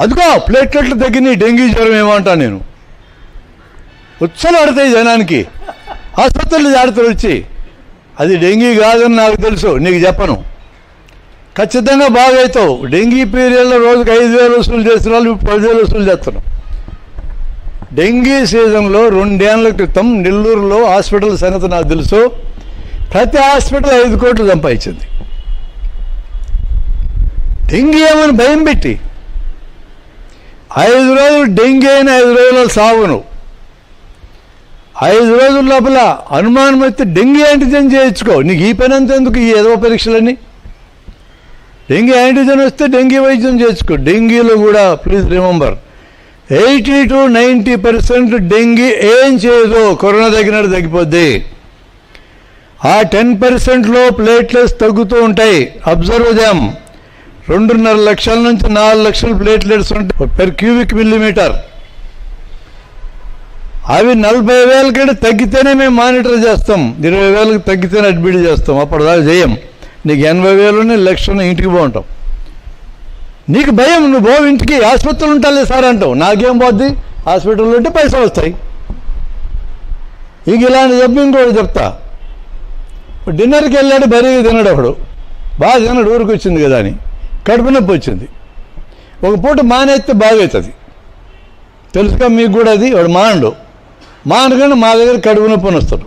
అదిగో ప్లేట్లెట్లు తగ్గినాయి, డెంగీ జ్వరం ఏమంటా నేను. ఉచ్చలు ఆడతాయి జనానికి, ఆసుపత్రులు జాగ్రత్తలు వచ్చి. అది డెంగీ కాదని నాకు తెలుసు, నీకు చెప్పను. ఖచ్చితంగా బాగవుతావు. డెంగీ పీరియడ్లో రోజుకి 5000 వసూలు చేసిన వాళ్ళు ఇప్పుడు 10,000 వసూలు చేస్తున్నాం. డెంగీ సీజన్లో 2 ఏళ్ల క్రితం నెల్లూరులో హాస్పిటల్ సంగతి నాకు తెలుసు. ప్రతి హాస్పిటల్ 5 కోట్లు సంపాదించింది. డెంగీ ఏమని భయం పెట్టి 5 రోజులు డెంగీ అయిన 5 రోజుల సాగును. 5 రోజుల లోపల అనుమానం అయితే డెంగీ యాంటీజెన్ చేయించుకో. నీకు ఈ పని అంత ఎందుకు, ఈ ఏదో పరీక్షలన్నీ? డెంగీ యాంటీజెన్ వస్తే డెంగీ వైద్యం చేయించుకో. డెంగీలో కూడా ప్లీజ్ రిమెంబర్ 80 to 90% డెంగీ ఏం చేయదు, కరోనా తగ్గినట్టు తగ్గిపోద్ది. ఆ 10%లో ప్లేట్లెట్స్ తగ్గుతూ ఉంటాయి. అబ్జర్వ్ చేయం. 2.5 లక్షల నుంచి 4 లక్షల ప్లేట్లెట్స్ ఉంటాయి per cubic millimeter. అవి 40,000 కంటే తగ్గితేనే మేము మానిటర్ చేస్తాం. 20,000కి తగ్గితేనే అడ్మిట్ చేస్తాం. అప్పటిదాకా చేయం. నీకు 80,000 లక్షలు ఇంటికి బాగుంటాం. నీకు భయం, నువ్వు బావు ఇంటికి, హాస్పిటల్ ఉంటాలే సార్ అంటావు. నాకేం పోద్ది, హాస్పిటల్లో ఉంటే పైసలు వస్తాయి. ఇంక ఇలాంటి చెప్పి ఇంకోటి చెప్తా. డిన్నర్కి వెళ్ళాడు, బరీగా తిన్నాడు. ఒకడు బాగా తిన్నాడు, ఊరికి వచ్చింది కదా అని కడుపు నొప్పి వచ్చింది. ఒక పూట మానేస్తే బాగవుతుంది, తెలుసుగా మీకు కూడా. అది వాడు మానకుండా మా దగ్గర కడుపు నొప్పి వస్తాడు.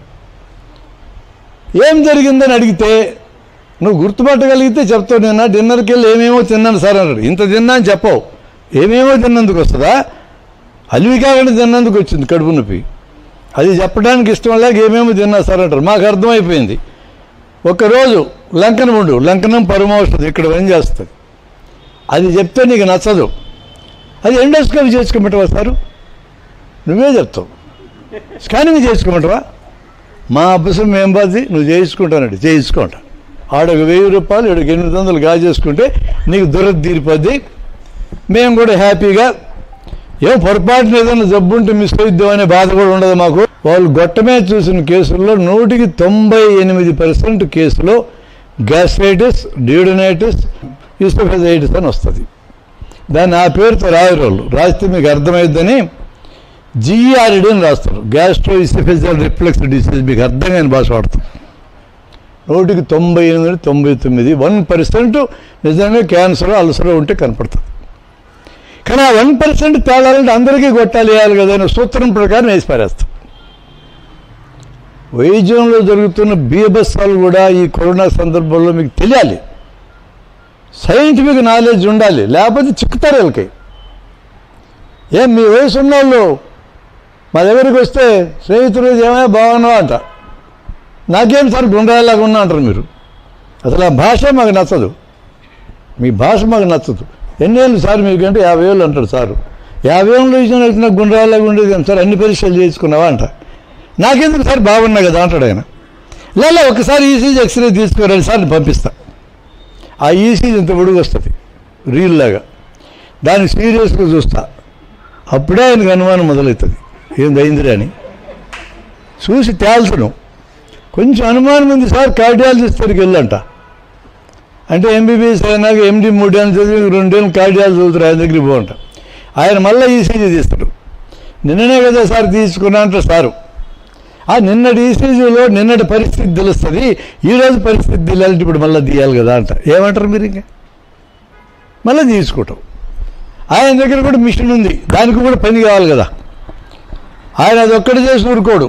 ఏం జరిగిందని అడిగితే నువ్వు గుర్తుపట్టగలిగితే చెప్తావు. నిన్న డిన్నర్కి వెళ్ళి ఏమేమో తిన్నాను సార్ అన్నాడు. ఇంత తిన్నా అని చెప్పవు. ఏమేమో తిన్నందుకు వస్తుందా? అలివి కాకుండా తిన్నందుకు వచ్చింది కడుపు నొప్పి. అది చెప్పడానికి ఇష్టం లేక ఏమేమో తిన్నా సార్ అంటారు. మాకు అర్థమైపోయింది. ఒకరోజు లంకనం పరమౌషధం ఇక్కడ పని చేస్తుంది. అది చెప్తే నీకు నచ్చదు. అది ఎండోస్కోపీ చేసుకోమంటావా సారు? నువ్వే చెప్తావు. స్కానింగ్ చేసుకోమంటావా? మా అభ్యసం ఏం బాధి, నువ్వు చేయించుకుంటానండి. చేయించుకుంటా. ఆడొక 1000 రూపాయలు, ఈడొక 800 గాజేసుకుంటే నీకు దురద తీరిపోద్ది. మేము కూడా హ్యాపీగా, ఏం పొరపాటున ఏదైనా జబ్బు ఉంటే మిస్ అవుద్దామనే బాధ కూడా ఉండదు మాకు. వాళ్ళు గొట్టమే చూసిన కేసుల్లో 100కి 98% కేసులో గ్యాస్ట్రైటిస్, డ్యూడెనైటిస్, ఈసోఫేజైటిస్ అని వస్తుంది. దాన్ని ఆ పేరుతో రాయరు. రాస్తే మీకు అర్థమైద్దని GERD అని రాస్తారు. Gastro oesophageal reflux disease. మీకు అర్థం కాని భాష వాడతాం. 100కి 98, 99, 1% నిజంగా క్యాన్సర్ అల్సర్ ఉంటే కనపడుతుంది. కానీ ఆ 1% తేలాలంటే అందరికీ గొట్టాలు వేయాలి కదా అనే సూత్రం ప్రకారం వేసి పారేస్తాం. వైద్యంలో జరుగుతున్న బీభత్సాలు కూడా ఈ కరోనా సందర్భంలో మీకు తెలియాలి, సైంటిఫిక్ నాలెడ్జ్ ఉండాలి, లేకపోతే చిక్కుతారు వీళ్ళకి. మీ వయసు ఉన్న వాళ్ళు మా దగ్గరికి వస్తే స్నేహితులు ఏమైనా బాగున్నావా అంట, నాకేం సార్ గుండ్రాలాగా ఉన్నా అంటారు మీరు. అసలు ఆ భాష మాకు నచ్చదు, మీ భాష మాకు నచ్చదు. ఎన్నేళ్ళు సార్ మీకంటే 50 ఏళ్ళు అంటాడు సారు. 50 ఏళ్ళు ఇచ్చిన గుండ్రాలాగా ఉండేది సార్, అన్ని పరీక్షలు చేసుకున్నావా అంట. నాకెందుకు సార్ బాగున్నా కదా అంటాడు ఆయన. లేదా ఒకసారి ఈసీజీ ఎక్స్రే తీసుకురండి సార్ పంపిస్తా. ఆ ఈసీజీ ఇంత పొడుగు వస్తుంది రీల్లాగా, దాన్ని సీరియస్గా చూస్తా. అప్పుడే ఆయనకు అనుమానం మొదలవుతుంది, ఏందైందిరా అని. చూసి తేల్చను. కొంచెం అనుమానం ఉంది సార్, కార్డియాలజిస్ట్ దగ్గరికి వెళ్ళంట. అంటే ఎంబీబీఎస్ అయినాక MD 3 ఏళ్ళు చదివి 2 ఏళ్ళు కార్డియాలజీ చదువుతారు, ఆయన దగ్గరికి పోంట. ఆయన మళ్ళీ ఈసీజీ తీస్తాడు. నిన్ననే కదా సార్ తీసుకున్నా అంటారు సారు. ఆ నిన్నటి ఈసీజీలో నిన్నటి పరిస్థితి తెలుస్తుంది, ఈరోజు పరిస్థితి తెలియాలంటే ఇప్పుడు మళ్ళీ తీయాలి కదా అంట. ఏమంటారు మీరు? ఇంకా మళ్ళీ తీసుకుంటాం. ఆయన దగ్గర కూడా మిషన్ ఉంది, దానికి కూడా పని కావాలి కదా. ఆయన అది ఒక్కటి చేసి ఊరుకోడు.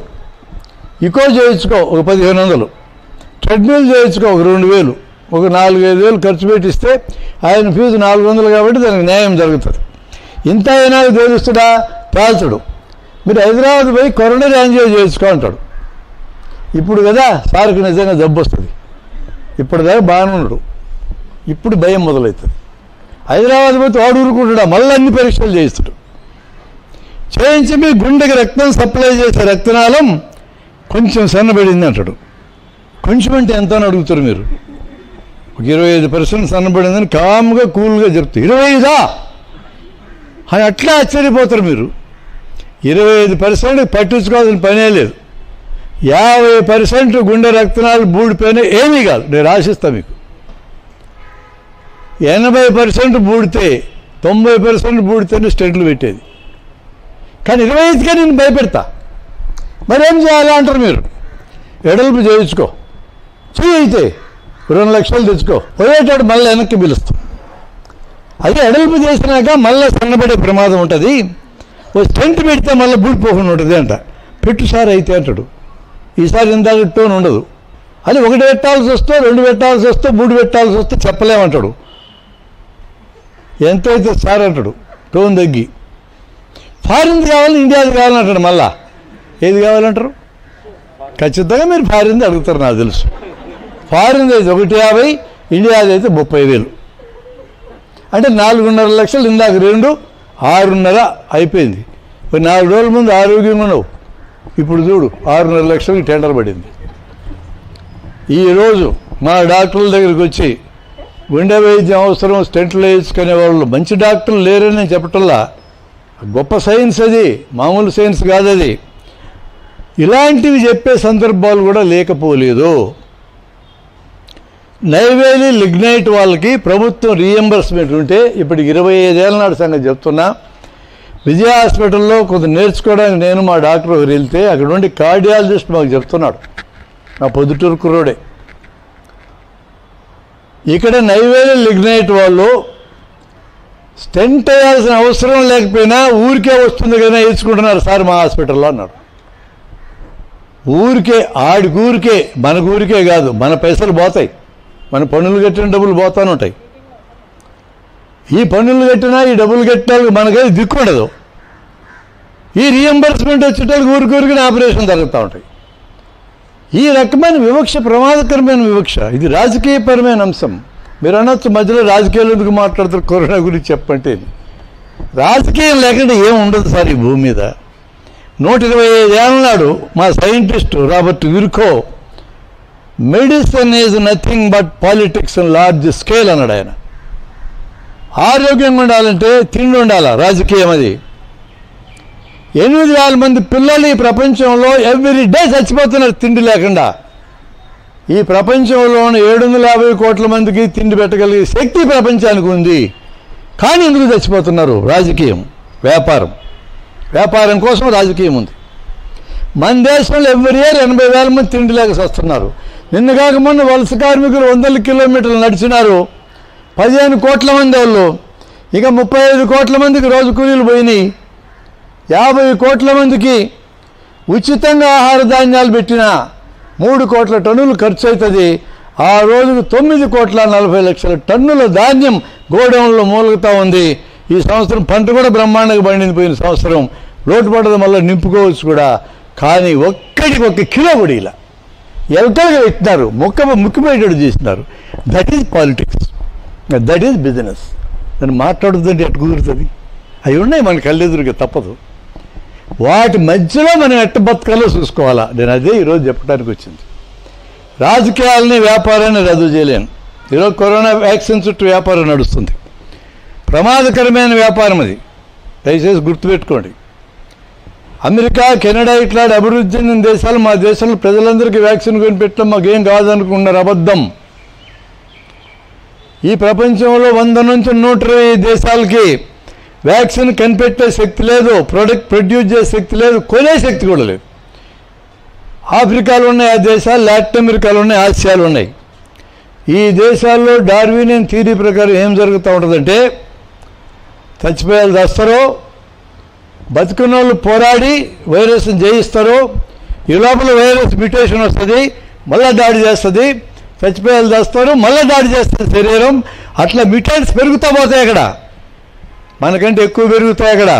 ఇకో చేయించుకో ఒక 1500, ట్రెడ్మిల్ చేయించుకో ఒక 2000, ఒక 4-5 వేలు ఖర్చు పెట్టిస్తే ఆయన ఫీజు 400 కాబట్టి దానికి న్యాయం జరుగుతుంది. ఇంత అయినా తెలుస్తుడా తేల్చడు. మీరు హైదరాబాద్ పోయి కొరోనరీ యాంజియో చేయించుకో అంటాడు. ఇప్పుడు కదా సార్కి నిజంగా జబ్బు వస్తుంది, ఇప్పుడు దాకా బాగానే ఉన్నాడు, ఇప్పుడు భయం మొదలవుతుంది. హైదరాబాద్ పోతే వాడు ఊరుకుంటాడా, మళ్ళీ అన్ని పరీక్షలు చేయిస్తాడు. చేయించి మీ గుండెకి రక్తం సప్లై చేసే రక్తనాళం కొంచెం సన్నబడింది అంటాడు. కొంచెం అంటే ఎంత అని అడుగుతారు మీరు. ఒక 25% సన్నబడిందని కామ్గా కూల్గా చెప్తారు. 25 అని అట్లా ఆశ్చర్యపోతారు మీరు. 25% పట్టించుకోవాల్సిన పనే లేదు. 50% గుండె రక్తనాలు బూడిపోయినా ఏమీ కాదు, నేను రాసిస్తా మీకు. 80% బూడితే 90% బూడితేనే స్టెంట్లు పెట్టేది. కానీ 25కే నేను భయపెడతా. మరేం చేయాలి అంటారు మీరు. ఎడల్పు చేయించుకో, అయితే 2 లక్షలు తెచ్చుకో, పోయేటాడు మళ్ళీ వెనక్కి పిలుస్తాం. అదే ఎడల్పు చేసినాక మళ్ళీ సన్నబడే ప్రమాదం ఉంటుంది. ఓ స్టెంట్ పెడితే మళ్ళీ బూడిపోకుండా ఉంటుంది అంట. పెట్టు సార్ అయితే అంటాడు. ఈసారి ఇందాక టోన్ ఉండదు. అది 1 పెట్టాల్సి వస్తే 2 పెట్టాల్సి వస్తే 3 పెట్టాల్సి వస్తే చెప్పలేమంటాడు. ఎంత అయితే సార్ అంటాడు టోన్ తగ్గి. ఫారిన్ది కావాలి, ఇండియాది కావాలంటాడు. మళ్ళా ఏది కావాలంటారు? ఖచ్చితంగా మీరు ఫారిన్ది అడుగుతారు నాకు తెలుసు. ఫారిన్ది అయితే 150, ఇండియాది అయితే 30,000. అంటే 4.5 లక్షలు. ఇందాక 2, 6.5 అయిపోయింది. 4 రోజుల ముందు ఆరోగ్యంగా ఉన్నావు, ఇప్పుడు చూడు 6.5 లక్షలకి టెండర్ పడింది. ఈరోజు మా డాక్టర్ల దగ్గరికి వచ్చి గుండె వైద్యం అవసరం, స్టెంట్లు వేసుకునే వాళ్ళు మంచి డాక్టర్లు లేరని నేను చెప్పటల్లా. గొప్ప సైన్స్ అది, మామూలు సైన్స్ కాదు అది. ఇలాంటివి చెప్పే సందర్భాలు కూడా లేకపోలేదు. నైవేలి లిగ్నైట్ వాళ్ళకి ప్రభుత్వం రీఎంబర్స్మెంట్ ఉంటే ఇప్పుడు 25 ఏళ్ళ నాటి సంగతి చెప్తున్నా. విజయ హాస్పిటల్లో కొంత నేర్చుకోవడానికి నేను మా డాక్టర్ ఒకరు వెళ్తే అక్కడ ఉండి కార్డియాలజిస్ట్ మాకు చెప్తున్నాడు, నా పొద్దుటూరు కుర్రోడే. ఇక్కడ నైవేలి లిగ్నైట్ వాళ్ళు స్టెంట్ వేయాల్సిన అవసరం లేకపోయినా ఊరికే వస్తుంది కదా వేసుకుంటున్నారు సార్ మా హాస్పిటల్లో అన్నాడు. ఊరికే, ఆడికూరికే, మనకూరికే కాదు, మన పైసలు పోతాయి, మన పన్నులు కట్టిన డబ్బులు పోతానే ఉంటాయి. ఈ పన్నులు కట్టినా ఈ డబ్బులు కట్టిన మనకైతే దిక్కుండదు. ఈ రీఎంబర్స్మెంట్ వచ్చేటప్పుడు ఊరికూరికి ఆపరేషన్ జరుగుతూ ఉంటాయి. ఈ రకమైన వివక్ష ప్రమాదకరమైన వివక్ష. ఇది రాజకీయపరమైన అంశం. మీరు అనొచ్చు మధ్యలో రాజకీయాలు ఎందుకు మాట్లాడుతారు కరోనా గురించి చెప్పంటే. రాజకీయం లేకుండా ఏం ఉండదు సార్ ఈ భూమి మీద. 125 ఏళ్ళ నాడు మా scientist Robert Virchow medicine is nothing but politics in large scale అన్నాడు ఆయన. ఆరోగ్యంగా ఉండాలంటే తిండి ఉండాలా, రాజకీయం అది. 8,000 మంది పిల్లలు ఈ ప్రపంచంలో ఎవ్రీ డే చచ్చిపోతున్నారు తిండి లేకుండా. ఈ ప్రపంచంలోని 750 కోట్ల మందికి తిండి పెట్టగలిగే శక్తి ప్రపంచానికి ఉంది. కానీ ఎందుకు చచ్చిపోతున్నారు? రాజకీయం, వ్యాపారం. వ్యాపారం కోసం రాజకీయం ఉంది. మన దేశంలో ఎవ్రీ ఇయర్ 80,000 మంది తిండి లేక వస్తున్నారు. నిన్న కాక మొన్న వలస కార్మికులు 100 కిలోమీటర్లు నడిచినారు. 15 కోట్ల మంది వాళ్ళు. ఇక 35 కోట్ల మందికి రోజు కూలీలు పోయినాయి. 50 కోట్ల మందికి ఉచితంగా ఆహార ధాన్యాలు పెట్టినా 3 కోట్ల టన్నులు ఖర్చు అవుతుంది. ఆ రోజుకు 9,40,00,000 టన్నుల ధాన్యం గోడౌన్లో మూలుగుతూ ఉంది. ఈ సంవత్సరం పంట కూడా బ్రహ్మాండంగా పండింది. పోయిన సంవత్సరం లోటు పడదు, మళ్ళీ నింపుకోవచ్చు కూడా. కానీ ఒక్కడికి 1 కిలో కూడా ఇలా ఎలకలుగా పెట్టినారు, ముక్కిపోయేటట్టు చేసినారు. That is politics, that is business. దాన్ని మాట్లాడుతుందంటే ఎట్టు కుదురుతుంది? అవి ఉన్నాయి మన కళ్ళెదురుగా, తప్పదు. వాటి మధ్యలో మనం ఎట్ట బతకాలో చూసుకోవాలా. నేను అదే ఈరోజు చెప్పడానికి వచ్చింది. రాజకీయాలని వ్యాపారాన్ని రద్దు చేయలేను. ఈరోజు కరోనా వ్యాక్సిన్ చుట్టూ వ్యాపారం నడుస్తుంది. ప్రమాదకరమైన వ్యాపారం అది, దయచేసి గుర్తుపెట్టుకోండి. అమెరికా, కెనడా ఇట్లాంటి అభివృద్ధి చెందిన దేశాలు మా దేశంలో ప్రజలందరికీ వ్యాక్సిన్ కొనిపెట్టడం మాకేం కాదనుకున్నారు. అబద్ధం. ఈ ప్రపంచంలో 100 నుంచి 120 దేశాలకి వ్యాక్సిన్ కనిపెట్టే శక్తి లేదు, ప్రొడ్యూస్ చేసే శక్తి లేదు, కొనే శక్తి కూడా లేదు. ఆఫ్రికాలో ఉన్నాయి ఆ దేశాలు, లాటిన్ అమెరికాలో ఉన్నాయి, ఆసియాలో ఉన్నాయి. ఈ దేశాల్లో డార్వినియన్ థియరీ ప్రకారం ఏం జరుగుతూ ఉంటుందంటే, చచ్చిపోయేది వస్తారో, బతుకున్న వాళ్ళు పోరాడి వైరస్ని జయిస్తారో, ఈ లోపల వైరస్ మ్యుటేషన్ వస్తుంది, మళ్ళీ దాడి చేస్తుంది, చచ్చిపోయేది వస్తారు, మళ్ళీ దాడి చేస్తుంది శరీరం. అట్లా మ్యుటెంట్స్ పెరుగుతూ పోతాయి. అక్కడ మనకంటే ఎక్కువ పెరుగుతాయి. అక్కడ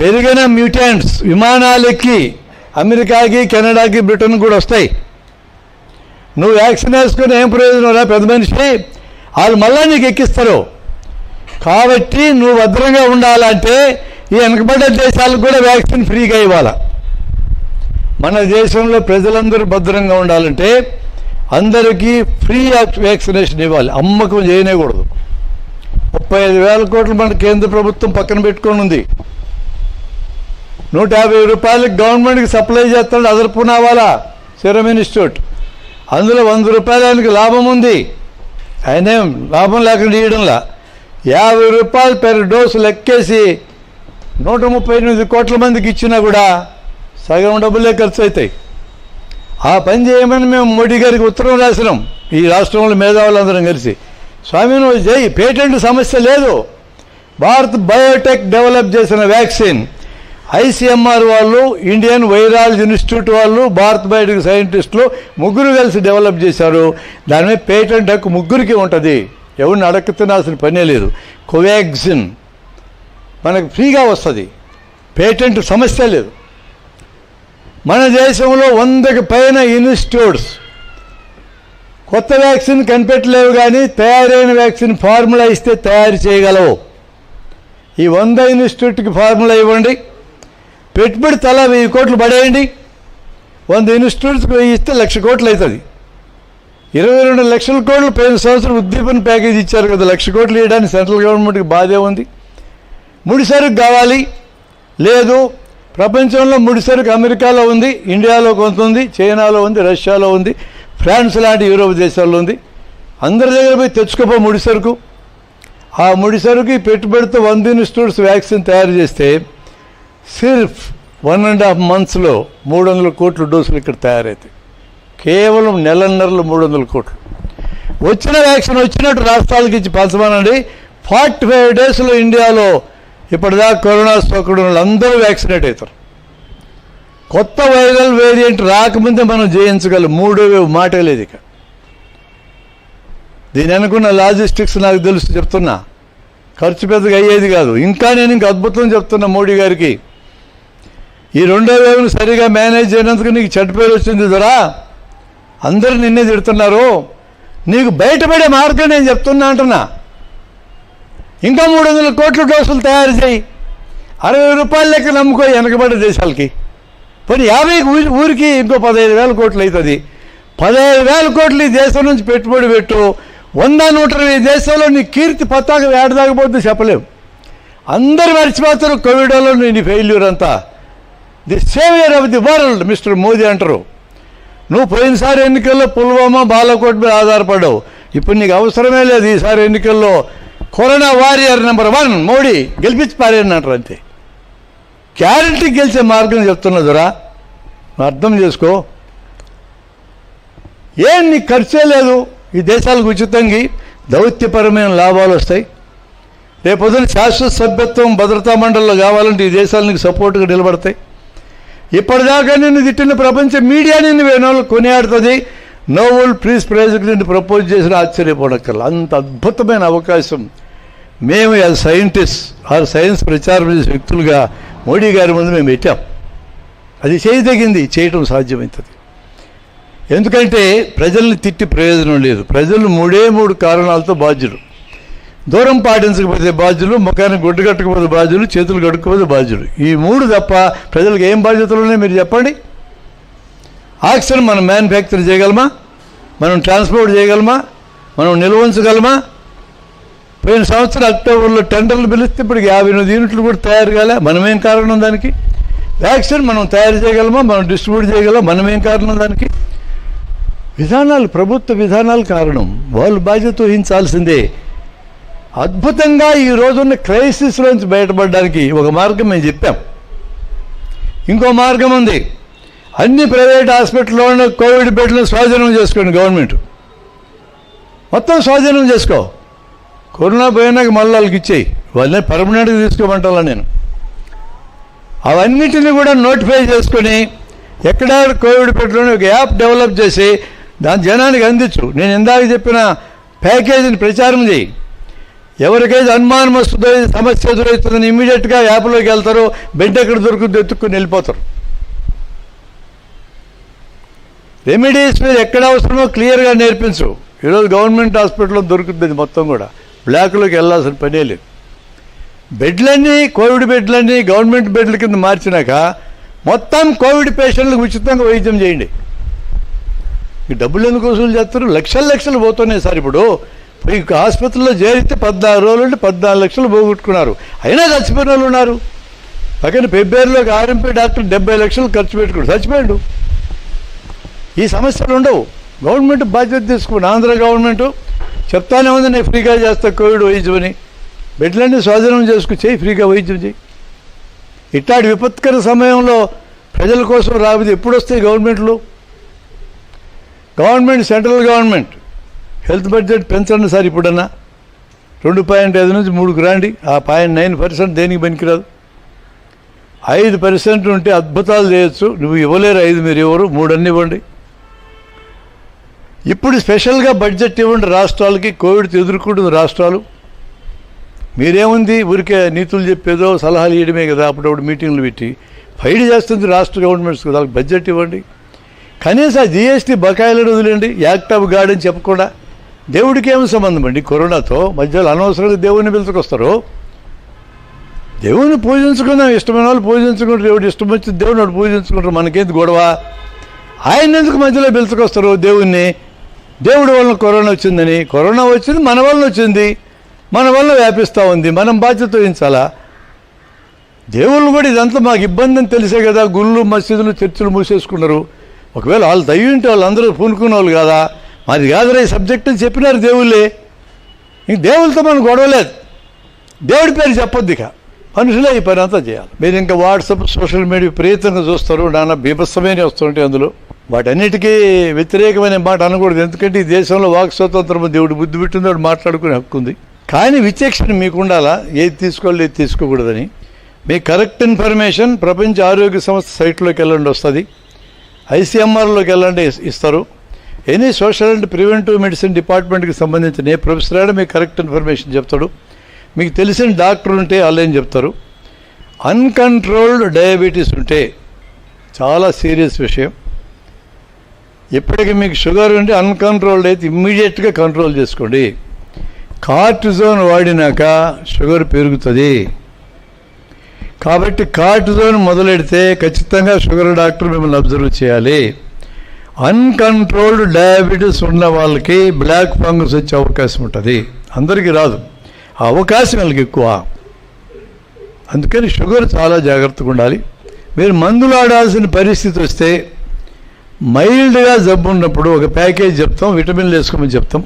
పెరిగిన మ్యూటెంట్స్ విమానాలెక్కి అమెరికాకి, కెనడాకి, బ్రిటన్ కూడా వస్తాయి. నువ్వు వ్యాక్సిన్ వేసుకుని ఏం ప్రయోజనం రా పెద్ద మనిషి, వాళ్ళు మళ్ళీ నీకు ఎక్కిస్తారు. కాబట్టి నువ్వు భద్రంగా ఉండాలంటే ఈ వెనకబడ్డ దేశాలకు కూడా వ్యాక్సిన్ ఫ్రీగా ఇవ్వాలి. మన దేశంలో ప్రజలందరూ భద్రంగా ఉండాలంటే అందరికీ ఫ్రీ వ్యాక్సినేషన్ ఇవ్వాలి. అమ్మకం చేయనేకూడదు. 35,000 కోట్లు మన కేంద్ర ప్రభుత్వం పక్కన పెట్టుకొని ఉంది. 150 రూపాయలకి గవర్నమెంట్కి సప్లై చేస్తాడు అదర్ పూనావాలా సెరమ్ ఇన్స్టిట్యూట్. అందులో 100 రూపాయలు ఆయనకి లాభం ఉంది. ఆయనేం లాభం లేకుండా ఇవ్వడంలా. 50 రూపాయలు పెర్ డోసు లెక్కేసి 138 కోట్ల మందికి ఇచ్చినా కూడా సగం డబ్బులే ఖర్చు అవుతాయి. ఆ పని చేయమని మేము మోడీ గారికి ఉత్తరం రాసినాం. ఈ రాష్ట్రంలో మేధావులందరం కలిసి, స్వామి నువ్వు చేయి, పేటెంట్ సమస్య లేదు. భారత్ బయోటెక్ డెవలప్ చేసిన వ్యాక్సిన్ ఐసీఎంఆర్ వాళ్ళు, ఇండియన్ వైరాలజీ ఇన్స్టిట్యూట్ వాళ్ళు, భారత్ బయోటెక్ సైంటిస్టులు ముగ్గురు కలిసి డెవలప్ చేశారు. దాని మీద పేటెంట్ హక్కు ముగ్గురికి ఉంటుంది. ఎవరిని అడగతినాల్సిన పనే లేదు. కోవాక్సిన్ మనకు ఫ్రీగా వస్తుంది, పేటెంట్ సమస్య లేదు. మన దేశంలో 100కి పైన ఇన్స్టిట్యూట్స్ కొత్త వ్యాక్సిన్ కనిపెట్టలేవు, కానీ తయారైన వ్యాక్సిన్ ఫార్ములా ఇస్తే తయారు చేయగలవు. ఈ 100 ఇన్స్టిట్యూట్కి ఫార్ములా ఇవ్వండి, పెట్టుబడి తలా 1000 కోట్లు పడేయండి. 100 ఇన్స్టిట్యూట్స్కి ఇస్తే 1,00,000 కోట్లు అవుతుంది. 22 లక్షల కోట్లు పోయిన సంవత్సరం ఉద్దీపన ప్యాకేజ్ ఇచ్చారు కదా. 1,00,000 కోట్లు ఇవ్వడానికి సెంట్రల్ గవర్నమెంట్కి బాధే ఉంది. ముడిసరుకు కావాలి, లేదు. ప్రపంచంలో ముడిసరుకు అమెరికాలో ఉంది, ఇండియాలో కొంత ఉంది, చైనాలో ఉంది, రష్యాలో ఉంది, ఫ్రాన్స్ లాంటి యూరోప్ దేశాల్లో ఉంది. అందరి దగ్గర పోయి తెచ్చుకోపో ముడిసరుకు. ఆ ముడిసరుకు పెట్టుబడితో 100 ఇన్స్టిట్యూట్స్ వ్యాక్సిన్ తయారు చేస్తే సిర్ఫ్ 1.5 monthsలో 300 కోట్ల డోసులు ఇక్కడ తయారవుతాయి. కేవలం నెలన్నరలో 300 కోట్లు. వచ్చిన వ్యాక్సిన్ వచ్చినట్టు రాష్ట్రాలకు ఇచ్చి పంచమనండి. 45 daysలో ఇండియాలో ఇప్పటిదాకా కరోనా సోకుడు వాళ్ళందరూ వ్యాక్సినేట్ అవుతారు. కొత్త వైరల్ వేరియంట్ రాకముందే మనం జయించగలం. 3వ వేవ్ మాటే లేదు. ఇక దీని అనుకున్న లాజిస్టిక్స్ నాకు తెలుసు, చెప్తున్నా. ఖర్చు పెద్దగా అయ్యేది కాదు. ఇంకా నేను ఇంక అద్భుతం చెప్తున్నా మోడీ గారికి. ఈ 2వ వేవ్ను సరిగా మేనేజ్ చేయనందుకు నీకు చెడ్డ పేరు వచ్చింది దొరా. అందరూ నిన్నే తిడుతున్నారు. నీకు బయటపడే మార్గం నేను చెప్తున్నా అంటున్నా. ఇంకా 300 కోట్ల డోసులు తయారు చేయి. 60 రూపాయల లెక్క నమ్ముకో వెనకబడే దేశాలకి. పోనీ 50 ఊరికి ఇంకో 15,000 కోట్లు అవుతుంది. 15,000 కోట్లు ఈ దేశం నుంచి పెట్టుబడి పెట్టు. 100-120 దేశాల్లో నీ కీర్తి పతాక ఏడదాకపోతే చెప్పలేవు. అందరు మర్చిపోతారు కోవిడ్లో నీ ఫెయిల్యూర్ అంతా. The saviour of the world mister Modi అంటారు. నువ్వు పోయినసారి ఎన్నికల్లో పుల్వామా, బాలాకోట్ మీద ఆధారపడ్డావు. ఇప్పుడు నీకు అవసరమే లేదు. ఈసారి ఎన్నికల్లో కరోనా వారియర్ నెంబర్ 1 మోడీ గెలిపించి పారేయండి అంటారు. అంతే. గ్యారంటీ గెలిచే మార్గం చెప్తున్నదురా, నువ్వు అర్థం చేసుకో. ఏం నీకు ఖర్చే లేదు, ఈ దేశాలకు ఉచితంగా దౌత్యపరమైన లాభాలు వస్తాయి. రేపొద్దున శాశ్వత సభ్యత్వం భద్రతా మండలిలో కావాలంటే ఈ దేశాలు నీకు సపోర్ట్గా నిలబడతాయి. ఇప్పటిదాకా నిన్ను తిట్టిన ప్రపంచ మీడియా నిన్ను వేణోళ్ళు కొనియాడుతుంది. నోబెల్ ప్రైజ్కి నిన్ను ప్రపోజ్ చేసిన ఆశ్చర్యపోనక్కర్లా. అంత అద్భుతమైన అవకాశం మేము యాజ్ సైంటిస్ట్ ఆర్ సైన్స్ ప్రచారం చేసే వ్యక్తులుగా మోడీ గారి ముందు మేము పెట్టాం. అది చేయదగింది, చేయటం సాధ్యమవుతుంది. ఎందుకంటే ప్రజల్ని తిట్టి ప్రయోజనం లేదు. ప్రజలు 3 కారణాలతో బాధ్యులు. దూరం పాటించకపోతే బాధ్యులు, ముఖానికి గుడ్డు కట్టకపోతే బాధ్యులు, చేతులు కడుక్కపోతే బాధ్యులు. ఈ 3 తప్ప ప్రజలకు ఏం బాధ్యతలు ఉన్నాయి మీరు చెప్పండి? ఆక్సిజన్ మనం మ్యానుఫ్యాక్చర్ చేయగలమా? మనం ట్రాన్స్పోర్ట్ చేయగలమా? మనం నిల్వ ఉంచగలమా? పోయిన సంవత్సరం అక్టోబర్లో టెండర్లు పిలిస్తే ఇప్పటికి 58 యూనిట్లు కూడా తయారు కాలే. మనమేం కారణం దానికి? వ్యాక్సిన్ మనం తయారు చేయగలమా? మనం డిస్ట్రిబ్యూట్ చేయగలమా? మనమేం కారణం దానికి? విధానాలు, ప్రభుత్వ విధానాలు కారణం. వాళ్ళు బాధ్యత వహించాల్సిందే. అద్భుతంగా ఈ రోజున్న క్రైసిస్లోంచి బయటపడడానికి ఒక మార్గం మేము చెప్పాం. ఇంకో మార్గం ఉంది. అన్ని ప్రైవేట్ హాస్పిటల్లో ఉన్న కోవిడ్ బెడ్లను స్వాధీనం చేసుకోండి. గవర్నమెంట్ మొత్తం స్వాధీనం చేసుకో. కరోనా పోయినాక మళ్ళీ వాళ్ళకి ఇచ్చేయి. వాళ్ళని పర్మనెంట్గా తీసుకోమంటాను నేను. అవన్నిటిని కూడా నోటిఫై చేసుకొని ఎక్కడ కోవిడ్ బెడ్లోని ఒక యాప్ డెవలప్ చేసి దాని జనానికి అందించు. నేను ఇందాక చెప్పిన ప్యాకేజీని ప్రచారం చేయి. ఎవరికైతే అనుమానం వస్తుందో, సమస్య ఎదురవుతుందని ఇమీడియట్గా యాప్లోకి వెళ్తారు. బెడ్ ఎక్కడ దొరుకుతుందో ఎత్తుక్కుని వెళ్ళిపోతారు. రెమెడీస్ మీరు ఎక్కడ అవసరమో క్లియర్గా నేర్పించు. ఈరోజు గవర్నమెంట్ హాస్పిటల్లో దొరుకుతుంది మొత్తం కూడా. బ్లాక్లోకి వెళ్ళాల్సిన పనే లేదు. బెడ్లన్నీ, కోవిడ్ బెడ్లన్నీ గవర్నమెంట్ బెడ్ల కింద మార్చినాక మొత్తం కోవిడ్ పేషెంట్లకు ఉచితంగా వైద్యం చేయండి. ఈ డబ్బులు ఎందుకు వసూలు చేస్తారు? లక్షలు పోతున్నాయి సార్. ఇప్పుడు ఈ ఆసుపత్రిలో చేరితే 16 రోజులు అంటే 14 లక్షలు పోగొట్టుకున్నారు. అయినా చచ్చిపోయిన వాళ్ళు ఉన్నారు. పక్కన ఫిబ్రవరిలోకి ఆర్ఎంపీ డాక్టర్ 70 లక్షలు ఖర్చు పెట్టుకుని చచ్చిపోయాడు. ఈ సమస్యలు ఉండవు. గవర్నమెంట్ బాధ్యత తీసుకుని ఆంధ్ర గవర్నమెంట్ చెప్తానే ఉంది, నేను ఫ్రీగా చేస్తా కోవిడ్ వైద్యం అని. బెడ్లన్నీ స్వాధీనం చేసుకుని చేయి, ఫ్రీగా వైద్యం చేయి. ఇట్లాంటి విపత్కర సమయంలో ప్రజల కోసం రాబోతే ఎప్పుడు వస్తాయి గవర్నమెంట్లు? Government, central government health budget పెంచండి సార్. ఇప్పుడన్నా 2.5 నుంచి 3కు రండి. ఆ 0.9% దేనికి పనికిరాదు. 5% ఉంటే అద్భుతాలు చేయొచ్చు. నువ్వు ఇవ్వలేరు 5, మీరు ఎవరు 3 అన్నీ ఇవ్వండి. ఇప్పుడు స్పెషల్గా బడ్జెట్ ఇవ్వండి రాష్ట్రాలకి. కోవిడ్ ఎదుర్కొంటుంది రాష్ట్రాలు. మీరేముంది ఊరికే నీతులు చెప్పేదో సలహాలు ఇవ్వడమే కదా. అప్పుడప్పుడు మీటింగ్లు పెట్టి ఫైట్ చేస్తుంది రాష్ట్ర గవర్నమెంట్స్ కదా. వాళ్ళకి బడ్జెట్ ఇవ్వండి. కనీసం జిఎస్టీ బకాయిలను వదిలేండి. యాక్ట్ ఆఫ్ గాడ్ అని చెప్పకుండా. దేవుడికి ఏమి సంబంధం అండి కరోనాతో? మధ్యలో అనవసరంగా దేవుడిని పిలుచుకొస్తారు. దేవుని పూజించుకుందాం. ఇష్టమైన వాళ్ళు పూజించుకుంటారు. దేవుడు ఇష్టం వచ్చి దేవుని వాడు పూజించుకుంటారు. మనకేంటి గొడవ? ఆయన ఎందుకు మధ్యలో పిలుచుకొస్తారు దేవుణ్ణి? దేవుడి వలన కరోనా వచ్చిందని. కరోనా వచ్చింది మన వలన వచ్చింది, మన వల్ల వ్యాపిస్తూ ఉంది. మనం బాధ్యత వహించాలా? దేవుళ్ళు కూడా ఇదంతా మాకు ఇబ్బంది అని తెలిసే కదా గుళ్ళు, మసీదులు, చర్చిలు మూసేసుకున్నారు. ఒకవేళ వాళ్ళు దయ్యం ఉంటే వాళ్ళందరూ పూనుకున్న వాళ్ళు కాదా? మాది కాదురా ఈ సబ్జెక్ట్ అని చెప్పినారు దేవుళ్ళే. ఇంక దేవుళ్ళతో మనం గొడవలేదు. దేవుడి పేరు చెప్పొద్దు. ఇక మనుషులే ఈ పని అంతా చేయాలి. మీరు ఇంకా వాట్సాప్, సోషల్ మీడియా విపరీతంగా చూస్తారు. నాన్న బీభత్సమైన వస్తుంటాయి అందులో. వాటన్నిటికీ వ్యతిరేకమైన మాట అనకూడదు. ఎందుకంటే ఈ దేశంలో వాక్ స్వతంత్రం దేవుడు బుద్ధి పెట్టింది, వాడు మాట్లాడుకునే హక్కు ఉంది. కానీ విచక్షణ మీకు ఉండాలా, ఏది తీసుకోవాలి ఏది తీసుకోకూడదని. మీ కరెక్ట్ ఇన్ఫర్మేషన్ ప్రపంచ ఆరోగ్య సంస్థ సైట్లోకి వెళ్ళండి, వస్తుంది. ఐసీఎంఆర్లోకి వెళ్ళండి, ఇస్తారు. Any social and preventive medicine డిపార్ట్మెంట్కి సంబంధించిన ఏ ప్రొఫెసర్ అయినా మీకు కరెక్ట్ ఇన్ఫర్మేషన్ చెప్తాడు. మీకు తెలిసిన డాక్టర్ ఉంటే వాళ్ళు ఏం చెప్తారు. అన్కంట్రోల్డ్ డయాబెటీస్ ఉంటే చాలా సీరియస్ విషయం. ఇప్పటికీ మీకు షుగర్ ఉంటే అన్కంట్రోల్డ్ అయితే ఇమ్మీడియట్గా కంట్రోల్ చేసుకోండి. కార్టిజోన్ వాడినాక షుగర్ పెరుగుతుంది. కాబట్టి కార్టిజోన్ మొదలెడితే ఖచ్చితంగా షుగర్ డాక్టర్ మిమ్మల్ని అబ్జర్వ్ చేయాలి. అన్కంట్రోల్డ్ డయాబెటీస్ ఉన్న వాళ్ళకి బ్లాక్ ఫంగస్ వచ్చే అవకాశం ఉంటుంది. అందరికీ రాదు, ఆ అవకాశం వాళ్ళకి ఎక్కువ. అందుకని షుగర్ చాలా జాగ్రత్తగా ఉండాలి. మీరు మందులు ఆడాల్సిన పరిస్థితి వస్తే మైల్డ్గా జబ్బు ఉన్నప్పుడు ఒక ప్యాకేజ్ చెప్తాం, విటమిన్లు వేసుకోమని చెప్తాం.